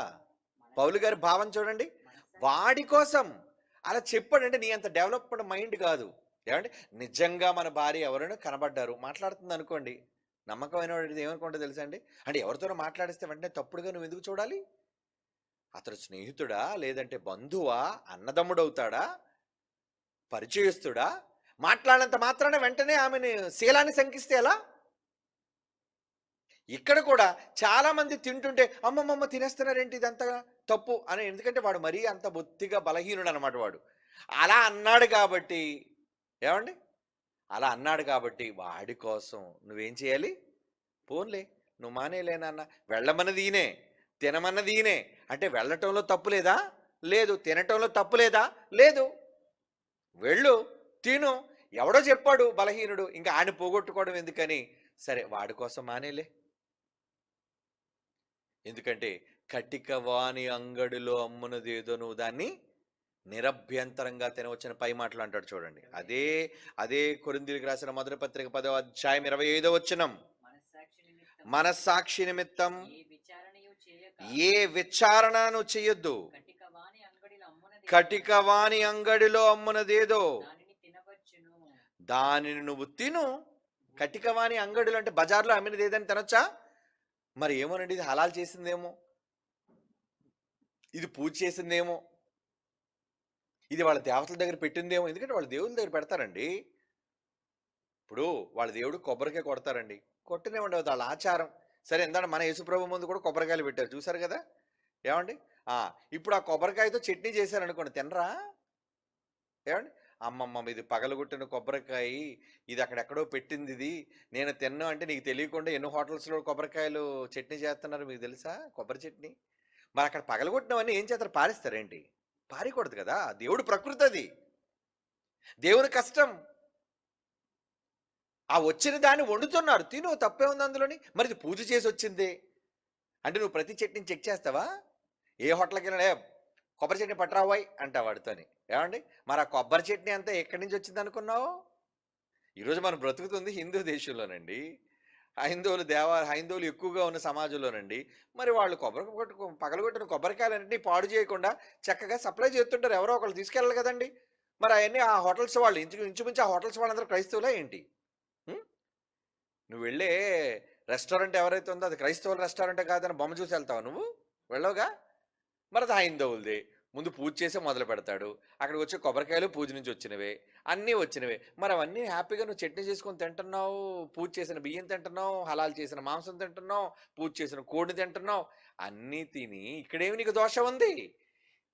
పౌలు గారి భావం చూడండి, వాడి కోసం అలా చెప్పాడంటే నీ అంత డెవలప్డ్ మైండ్ కాదు. ఏమంటే నిజంగా మన భార్య ఎవరైనా కనబడ్డారు, మాట్లాడుతుంది అనుకోండి, నమ్మకమైన వాడు ఏమనుకుంటా తెలుసా అండి, అంటే ఎవరితోనో మాట్లాడిస్తే వెంటనే తప్పుడుగా నువ్వు ఎందుకు చూడాలి? అతడు స్నేహితుడా, లేదంటే బంధువా, అన్నదమ్ముడవుతాడా, పరిచయస్తుడా? మాట్లాడినంత మాత్రాన వెంటనే ఆమెను శీలాన్ని శంకిస్తే ఎలా? ఇక్కడ కూడా చాలా మంది తింటుంటే అమ్మమ్మమ్మ తినేస్తున్నారేంటి, ఇదంతా తప్పు అని, ఎందుకంటే వాడు మరీ అంత బొత్తిగా బలహీనుడు అనమాట. వాడు అలా అన్నాడు కాబట్టి, ఏమండి అలా అన్నాడు కాబట్టి వాడి కోసం నువ్వేం చేయాలి? పోన్లే, నువ్వు మానేలేనన్న, వెళ్ళమన్నది ఈయనే, తినమన్నది ఈయనే, అంటే వెళ్ళటంలో తప్పు లేదా? లేదు. తినటంలో తప్పు లేదా? లేదు. వెళ్ళు, తిను. ఎవడో చెప్పాడు బలహీనుడు, ఇంకా ఆయన పోగొట్టుకోవడం ఎందుకని, సరే వాడి కోసం మానేలే. ఎందుకంటే కటిక వాని అంగడిలో అమ్మునదేదో నువ్వు దాన్ని నిరభ్యంతరంగా తినవచ్చిన పై మాటలు అంటాడు చూడండి. అదే కొరింథీయులకు రాసిన మొదటి పత్రిక 10వ అధ్యాయం 25వ వచనం, మనస్సాక్షి నిమిత్తం ఏ విచారణను చెయ్యొద్దు, కటిక వాని అంగడిలో అమ్మునదేదో దానిని నువ్వు తిను. కటిక వాని అంగడిలో అంటే బజార్లో అమ్మినది ఏదని తినొచ్చా? మరి ఏమోనండి, ఇది హలాల్ చేసిందేమో, ఇది పూజ చేసిందేమో, ఇది వాళ్ళ దేవతల దగ్గర పెట్టిందేమో. ఎందుకంటే వాళ్ళ దేవుళ్ళ దగ్గర పెడతారండి. ఇప్పుడు వాళ్ళ దేవుడు కొబ్బరికాయ కొడతారండి, కొట్టనివ్వండి, వాళ్ళ ఆచారం. సరే, ఎందుకంటే మన యేసుప్రభు ముందు కూడా కొబ్బరికాయలు పెట్టారు, చూసారు కదా. ఏమండి ఇప్పుడు ఆ కొబ్బరికాయతో చట్నీ చేశారనుకోండి, తినరా? ఏమండి, అమ్మమ్మ ఇది పగలగొట్టిన కొబ్బరికాయ, ఇది అక్కడెక్కడో పెట్టింది, ఇది నేను తిన్నా అంటే నీకు తెలియకుండా ఎన్నో హోటల్స్లో కొబ్బరికాయలు చట్నీ చేస్తున్నారు, మీకు తెలుసా? కొబ్బరి చట్నీ. మరి అక్కడ పగలగొట్టినవన్నీ ఏం చేస్తారు? పారేస్తారేంటి? పారేయకూడదు కదా, దేవుడు ప్రకృతి, అది దేవుని కష్టం. ఆ వచ్చిన దాన్ని వండుతున్నారు, తిను, తప్పే ఉంది అందులోని. మరి ఇది పూజ చేసి వచ్చిందే అంటే నువ్వు ప్రతి చట్నీని చెక్ చేస్తావా? ఏ హోటల్కి వెళ్ళినా కొబ్బరి చట్నీ పట్టరావాయి అంటా వాడితోని. ఏమండి, మరి ఆ కొబ్బరి చట్నీ అంతా ఎక్కడి నుంచి వచ్చింది అనుకున్నావు? ఈరోజు మనం బ్రతుకుతుంది హిందూ దేశంలోనండి, హైందవులు ఎక్కువగా ఉన్న సమాజంలోనండి. మరి వాళ్ళు పగలగొట్టిన కొబ్బరికాయలన్నింటినీ పాడు చేయకుండా చక్కగా సప్లై చేస్తుంటారు, ఎవరో ఒకళ్ళు తీసుకెళ్ళాలి కదండి. మరి అవన్నీ ఆ హోటల్స్ వాళ్ళు ఇంచుమించు ఆ హోటల్స్ వాళ్ళందరూ క్రైస్తవులా ఏంటి? నువ్వు వెళ్ళే రెస్టారెంట్ ఎవరైతే ఉందో అది క్రైస్తవుల రెస్టారెంట్ కాదని బొమ్మ చూసి వెళ్తావు, నువ్వు వెళ్ళవుగా. మరి అది హైందవులది, ముందు పూజ చేసే మొదలు పెడతాడు, అక్కడికి వచ్చే కొబ్బరికాయలు పూజ నుంచి వచ్చినవే, అన్నీ వచ్చినవే. మరి అవన్నీ హ్యాపీగా నువ్వు చట్నీ చేసుకొని తింటున్నావు, పూజ చేసిన బియ్యం తింటున్నావు, హలాల్ చేసిన మాంసం తింటున్నావు, పూజ చేసిన కోడిని తింటున్నావు, అన్నీ తిని ఇక్కడేమి నీకు దోషం ఉంది?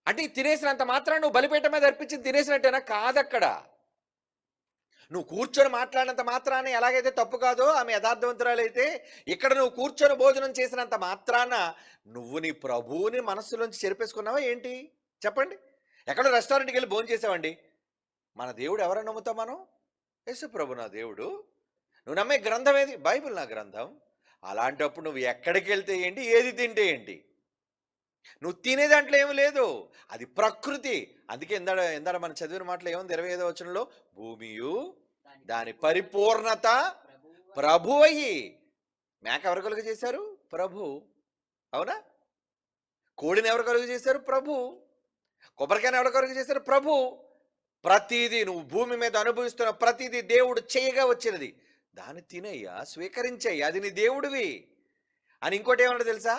అంటే తినేసినంత మాత్రం నువ్వు బలిపీఠం మీద అర్పించింది తినేసినట్టేనా? కాదక్కడ. నువ్వు కూర్చొని మాట్లాడినంత మాత్రాన ఎలాగైతే తప్పు కాదో ఆమె యథార్థవంతురాలైతే, ఇక్కడ నువ్వు కూర్చొని భోజనం చేసినంత మాత్రాన నువ్వు నీ ప్రభువుని మనస్సులోంచి చెరిపేసుకున్నావా ఏంటి? చెప్పండి. ఎక్కడో రెస్టారెంట్కి వెళ్ళి భోజనం చేసావండి. మన దేవుడు ఎవరని నమ్ముతాం మనం? యేసు ప్రభు నా దేవుడు. నువ్వు నమ్మే గ్రంథం ఏది? బైబిల్ నా గ్రంథం. అలాంటప్పుడు నువ్వు ఎక్కడికి వెళ్తే ఏంటి, ఏది తింటే ఏంటి? నువ్వు తినే దాంట్లో ఏమి లేదు, అది ప్రకృతి. అందుకే ఎందాడ ఎందాడ మనం చదివిన మాటలు ఏముంది 25వ వచనంలో, భూమియు దాని పరిపూర్ణత ప్రభు అయ్యి. మేక ఎవరు కలుగు చేశారు? ప్రభు. అవునా? కోడిని ఎవరు కలుగు చేశారు? ప్రభు. కొబ్బరికాయని ఎవరు కలుగు చేశారు? ప్రభు. ప్రతిదీ నువ్వు భూమి మీద అనుభవిస్తున్న ప్రతిదీ దేవుడు చేయగా వచ్చినది. దాన్ని తినయ్యా, స్వీకరించయ్యా, అది నీ దేవుడివి అని. ఇంకోటి ఏమన్నా తెలుసా?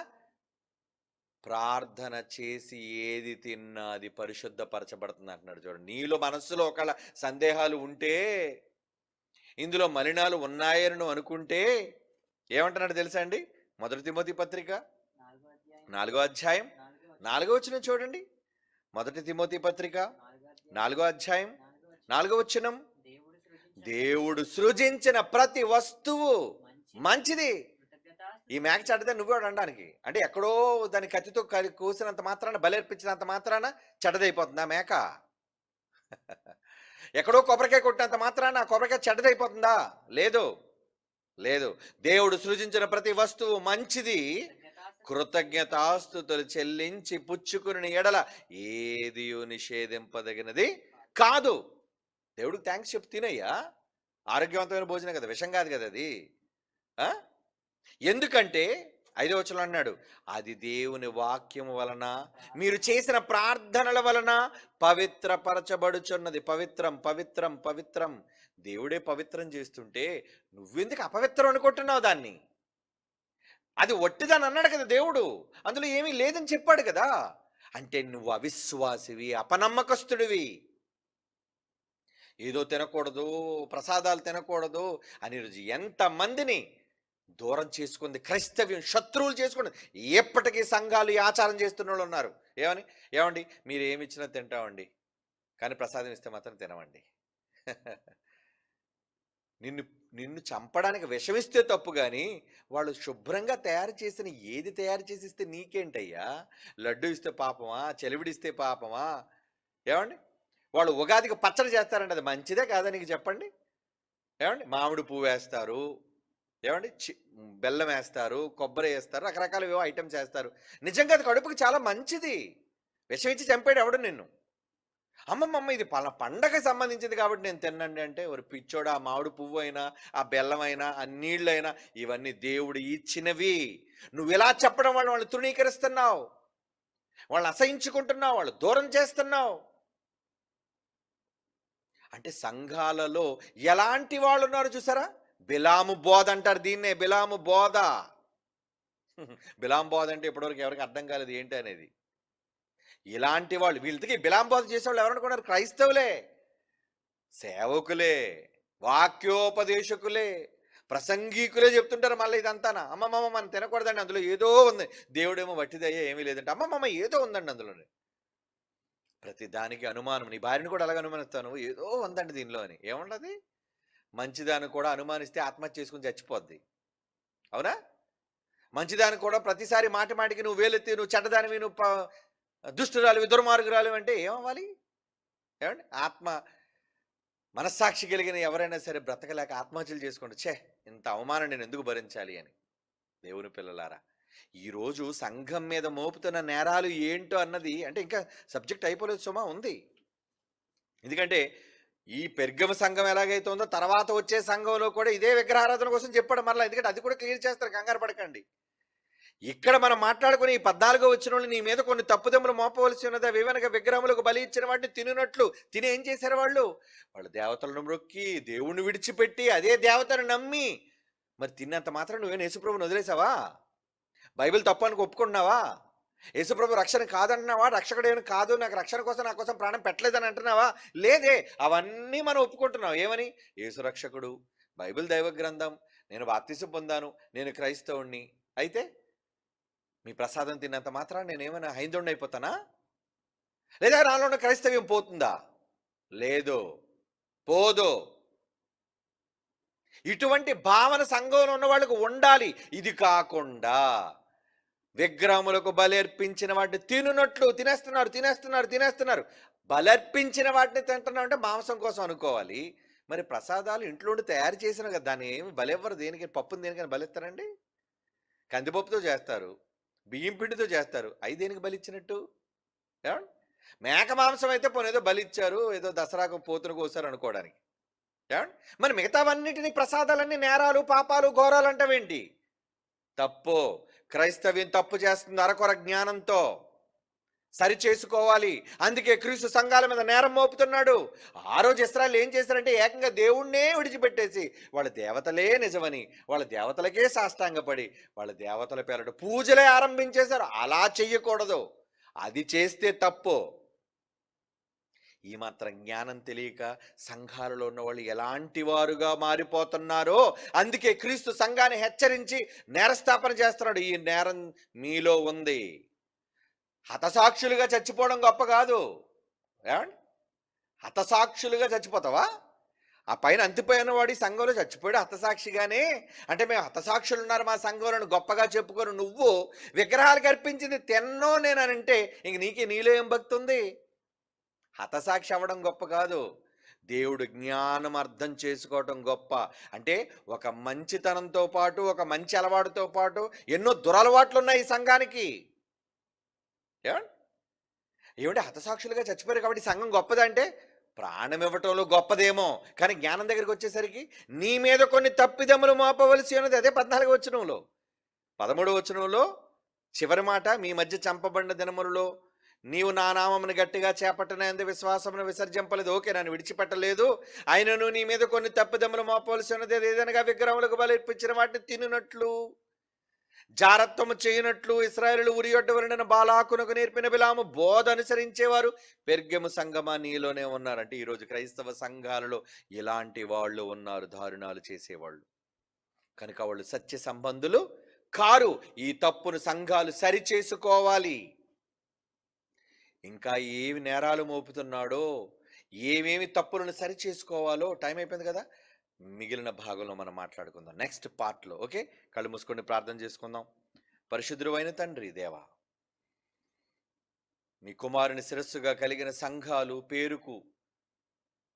ప్రార్థన చేసి ఏది తిన్నా అది పరిశుద్ధపరచబడుతుంది అంటున్నాడు. చూడండి, నీలో మనస్సులో ఒకవేళ సందేహాలు ఉంటే, ఇందులో మలినాలు ఉన్నాయని నువ్వు అనుకుంటే ఏమంటున్నాడు తెలుసా అండి? 1 తిమోతి పత్రిక 4వ అధ్యాయం 4వ వచనం చూడండి. 1 తిమోతి పత్రిక 4వ అధ్యాయం 4వ వచనం, దేవుడు సృజించిన ప్రతి వస్తువు మంచిది. ఈ మేక చెడ్డదే నువ్వు కూడా అనడానికి అంటే, ఎక్కడో దాని కత్తితో కోసినంత మాత్రాన, బలేర్పించినంత మాత్రాన చెడ్డదైపోతుందా మేక? ఎక్కడో కొబ్బరికాయ కొట్టినంత మాత్రాన ఆ కొబ్బరికాయ చెడ్డదైపోతుందా? లేదు, లేదు. దేవుడు సృజించిన ప్రతి వస్తువు మంచిది, కృతజ్ఞతాస్తుతులు చెల్లించి పుచ్చుకుని ఎడల ఏది నిషేధింపదగినది కాదు. దేవుడికి థ్యాంక్స్ చెప్పు తినయ్యా. ఆరోగ్యవంతమైన భోజనం కదా, విషం కాదు కదా అది. ఎందుకంటే 5వ వచనంలో అన్నాడు, అది దేవుని వాక్యము వలన మీరు చేసిన ప్రార్థనల వలన పవిత్రపరచబడుచున్నది. పవిత్రం, పవిత్రం, పవిత్రం. దేవుడే పవిత్రం చేస్తుంటే నువ్వెందుకు అపవిత్రం అనుకుంటున్నావు దాన్ని? అది ఒట్టిదని అన్నాడు కదా దేవుడు, అందులో ఏమీ లేదని చెప్పాడు కదా. అంటే నువ్వు అవిశ్వాసివి, అపనమ్మకస్తుడివి. ఏదో తినకూడదు, ప్రసాదాలు తినకూడదు అని రోజు ఎంతమందిని దూరం చేసుకుంది క్రైస్తవ్యం, శత్రువులు చేసుకుంది. ఎప్పటికీ సంఘాలు ఈ ఆచారం చేస్తున్న వాళ్ళు ఉన్నారు. ఏమండి మీరు ఏమి ఇచ్చినా తింటామండి, కానీ ప్రసాదం ఇస్తే మాత్రం తినమండి. నిన్ను చంపడానికి విషమిస్తే తప్పు, కానీ వాళ్ళు శుభ్రంగా తయారు చేసిన ఏది తయారు చేసి ఇస్తే నీకేంటయ్యా? లడ్డు ఇస్తే పాపమా? చెలివిడిస్తే పాపమా? ఏమండి వాళ్ళు ఉగాదికి పచ్చడి చేస్తారండి, అది మంచిదే కాదా నీకు చెప్పండి? ఏమండి మామిడి పువ్వు వేస్తారు, ఏమండి బెల్లం వేస్తారు, కొబ్బరి వేస్తారు, రకరకాల ఏవో ఐటమ్స్ వేస్తారు. నిజంగా అది కడుపుకి చాలా మంచిది. విషం ఇచ్చి చంపాడు ఎవడు నిన్ను? అమ్మమ్మ ఇది పండగకి సంబంధించింది కాబట్టి నేను తినండి అంటే, ఒక పిచ్చోడు, ఆ మామిడి పువ్వు అయినా, ఆ బెల్లం అయినా, ఆ నీళ్ళైనా ఇవన్నీ దేవుడు ఇచ్చినవి. నువ్వు ఇలా చెప్పడం వల్ల వాళ్ళు తృణీకరిస్తున్నావు, వాళ్ళని అసహించుకుంటున్నావు, వాళ్ళు దూరం చేస్తున్నావు. అంటే సంఘాలలో ఎలాంటి వాళ్ళు ఉన్నారు చూసారా? బిలాము బోధ అంటారు దీన్నే, బిలాము బోధ. బిలాం బోధ అంటే ఇప్పటివరకు ఎవరికి అర్థం కాలేదు ఏంటి అనేది. ఇలాంటి వాళ్ళు, వీళ్ళకి బిలాం బోధ చేసేవాళ్ళు ఎవరనుకున్నారు? క్రైస్తవులే, సేవకులే, వాక్యోపదేశకులే, ప్రసంగికులే చెప్తుంటారు. మళ్ళీ ఇదంతానా? అమ్మమ్మ మనం తినకూడదండి, అందులో ఏదో ఉంది. దేవుడేమో వట్టిదయ్యా ఏమీ లేదంటే, అమ్మమ్మ ఏదో ఉందండి అందులోనే. ప్రతి దానికి అనుమానం. నీ భార్యను కూడా అలాగ అనుమానిస్తాను, ఏదో ఉందండి దీనిలో అని. ఏముండదు? మంచిదాన్ని కూడా అనుమానిస్తే ఆత్మహత్య చేసుకుని చచ్చిపోద్ది. అవునా? మంచిదాన్ని కూడా ప్రతిసారి మాటి మాటికి నువ్వు వేలెత్తి నువ్వు చెడ్డదానివి, నువ్వు దుష్టురాలివి, దుర్మార్గురాలు అంటే ఏమవ్వాలి? ఏమండి మనస్సాక్షి కలిగిన ఎవరైనా సరే బ్రతకలేక ఆత్మహత్యలు చేసుకోండి. ఇంత అవమానం నేను ఎందుకు భరించాలి అని. దేవుని పిల్లలారా, ఈరోజు సంఘం మీద మోపుతున్న నేరాలు ఏంటో అన్నది అంటే ఇంకా సబ్జెక్ట్ అయిపోలేదు సుమా, ఉంది. ఎందుకంటే ఈ పెర్గమ సంఘం ఎలాగైతే ఉందో తర్వాత వచ్చే సంఘంలో కూడా ఇదే విగ్రహారాధన కోసం చెప్పాడు మరలా. ఎందుకంటే అది కూడా క్లియర్ చేస్తారు, కంగారు పడకండి. ఇక్కడ మనం మాట్లాడుకుని ఈ 14వ వచనంలో నీ మీద కొన్ని తప్పుదమ్ములు మోపవలసి ఉన్నది, అవేవనగా విగ్రహములకు బలి ఇచ్చిన వాటిని తినట్లు తిని ఏం చేశారు వాళ్ళు దేవతలను మొక్కి దేవుణ్ణి విడిచిపెట్టి అదే దేవతను నమ్మి మరి తిన్నంత మాత్రం నువ్వేం యేసుప్రభుని వదిలేసావా? బైబిల్ తప్పు అని ఒప్పుకుంటున్నావా? యేసుప్రభు రక్షణ కాదంటున్నావా? రక్షకుడేమి కాదు, నాకు రక్షణ కోసం నా కోసం ప్రాణం పెట్టలేదని అంటున్నావా? లేదే, అవన్నీ మనం ఒప్పుకుంటున్నాం. ఏమని? యేసు రక్షకుడు, బైబిల్ దైవ గ్రంథం, నేను బాప్తిసం పొందాను, నేను క్రైస్తవుణ్ణి. అయితే మీ ప్రసాదం తిన్నంత మాత్రం నేనేమైనా హైందవుణ్ణి అయిపోతానా? లేదా నాలో ఉన్న క్రైస్తవ్యం పోతుందా? లేదు, పోదు. ఇటువంటి భావన సంఘంలో ఉన్న వాళ్ళకు ఉండాలి. ఇది కాకుండా విగ్రహములకు బలి అర్పించిన వాటిని తినునట్లు తినేస్తున్నారు. బలర్పించిన వాటిని తింటున్నాం అంటే మాంసం కోసం అనుకోవాలి. మరి ప్రసాదాలు ఇంట్లో ఉండి తయారు చేసిన కదా, దాన్ని ఏమి బలెవ్వరు. దేనికి పప్పుని దేనికైనా బలిస్తారండి? కందిపప్పుతో చేస్తారు, బియ్యం పిండితో చేస్తారు. అవి దేనికి బలిచ్చినట్టు? ఏమండి? మేక మాంసం అయితే పోనీ ఏదో బలిచ్చారు, ఏదో దసరాకు పోతును కోసారు అనుకోవడానికి. ఏమండి? మరి మిగతావన్నిటినీ ప్రసాదాలన్నీ నేరాలు, పాపాలు, ఘోరాలు అంటావేంటి? తప్పు. క్రైస్తవ్యం తప్పు చేస్తుంది అరకొర జ్ఞానంతో. సరి చేసుకోవాలి. అందుకే క్రీస్తు సంఘాల మీద నేరం మోపుతున్నాడు. ఆ రోజు ఇశ్రాయేలు ఏం చేశారంటే ఏకంగా దేవుణ్ణే విడిచిపెట్టేసి వాళ్ళ దేవతలే నిజమని, వాళ్ళ దేవతలకే సాష్టాంగపడి, వాళ్ళ దేవతల పేరట పూజలే ఆరంభించేశారు. అలా చెయ్యకూడదు. అది చేస్తే తప్పు. ఈ మాత్రం జ్ఞానం తెలియక సంఘాలలో ఉన్న వాళ్ళు ఎలాంటి వారుగా మారిపోతున్నారో అందుకే క్రీస్తు సంఘాన్ని హెచ్చరించి నేరస్థాపన చేస్తున్నాడు. ఈ నేరం మీలో ఉంది. హతసాక్షులుగా చచ్చిపోవడం గొప్ప కాదు. ఏమండి? హతసాక్షులుగా చచ్చిపోతావా? ఆ పైన అంతిపోయిన వాడి సంఘంలో చచ్చిపోయాడు హతసాక్షిగానే. అంటే మేము హతసాక్షులు ఉన్నారు మా సంఘంలో గొప్పగా చెప్పుకొని నువ్వు విగ్రహాలకు అర్పించింది తిన్నో నేనంటే ఇంక నీలో ఏం భక్తి ఉంది? హతసాక్షి అవ్వడం గొప్ప కాదు, దేవుడు జ్ఞానం అర్థం చేసుకోవటం గొప్ప. అంటే ఒక మంచితనంతో పాటు, ఒక మంచి అలవాటుతో పాటు ఎన్నో దురలవాట్లు ఉన్నాయి ఈ సంఘానికి. ఏమంటే హతసాక్షులుగా చచ్చిపోయారు కాబట్టి సంఘం గొప్పదంటే ప్రాణం ఇవ్వటంలో గొప్పదేమో, కానీ జ్ఞానం దగ్గరికి వచ్చేసరికి నీ మీద కొన్ని తప్పిదములు మోపవలసి ఉన్నది. అదే 14వ వచనంలో. 13వ వచనంలో చివరి మాట, మీ మధ్య చంపబడిన దినములలో నీవు నా నామమును గట్టిగా చేపట్టనందు విశ్వాసమును విసర్జింపలేదు. ఓకే, నన్ను విడిచిపెట్టలేదు, ఆయనను నీ మీద కొన్ని తప్పిదములు మోపవలసి ఉన్నది. ఏదనగా విగ్రహములకు బలిర్పించిన వాటిని తినునట్లు, జారత్వము చేయనట్లు ఇశ్రాయేలు ఉరియొడ్డు వలన బాలాకునకు నేర్పిన బిలాము బోధ అనుసరించేవారు పెర్గెము సంగమా నీలోనే ఉన్నారంటే ఈరోజు క్రైస్తవ సంఘాలలో ఇలాంటి వాళ్ళు ఉన్నారు, దారుణాలు చేసేవాళ్ళు. కనుక వాళ్ళు సత్య సంబంధులు కారు. ఈ తప్పును సంఘాలు సరి చేసుకోవాలి. ఇంకా ఏమి నేరాలు మోపుతున్నాడో, ఏమేమి తప్పులను సరి చేసుకోవాలో టైం అయిపోయింది కదా, మిగిలిన భాగంలో మనం మాట్లాడుకుందాం నెక్స్ట్ పార్ట్లో. ఓకే, కళ్ళు మూసుకొని ప్రార్థన చేసుకుందాం. పరిశుద్ధుడైన తండ్రి దేవా, మీ కుమారుని శిరస్సుగా కలిగిన సంఘాలు పేరుకు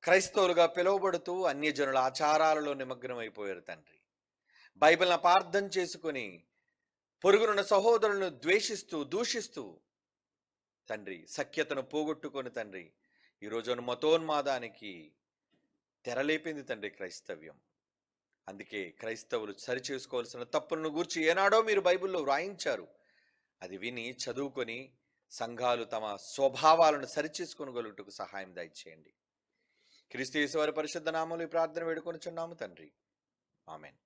క్రైస్తవులుగా పిలువబడుతూ అన్యజనుల ఆచారాలలో నిమగ్నమైపోయారు తండ్రి. బైబిల్ని అపార్థం చేసుకుని పొరుగునున్న సహోదరులను ద్వేషిస్తూ దూషిస్తూ తండ్రి సఖ్యతను పోగొట్టుకొని తండ్రి ఈరోజు మతోన్మాదానికి తెరలేపింది తండ్రి క్రైస్తవ్యం. అందుకే క్రైస్తవులు సరి చేసుకోవాల్సిన తప్పులను గూర్చి ఏనాడో మీరు బైబిల్లో వ్రాయించారు. అది విని చదువుకొని సంఘాలు తమ స్వభావాలను సరిచేసుకోగలుగుటకు సహాయం దయచేయండి. క్రీస్తు యేసు వారి పరిశుద్ధ నామములో ఈ ప్రార్థన వేడుకొనుచున్నాము తండ్రి. ఆమెన్.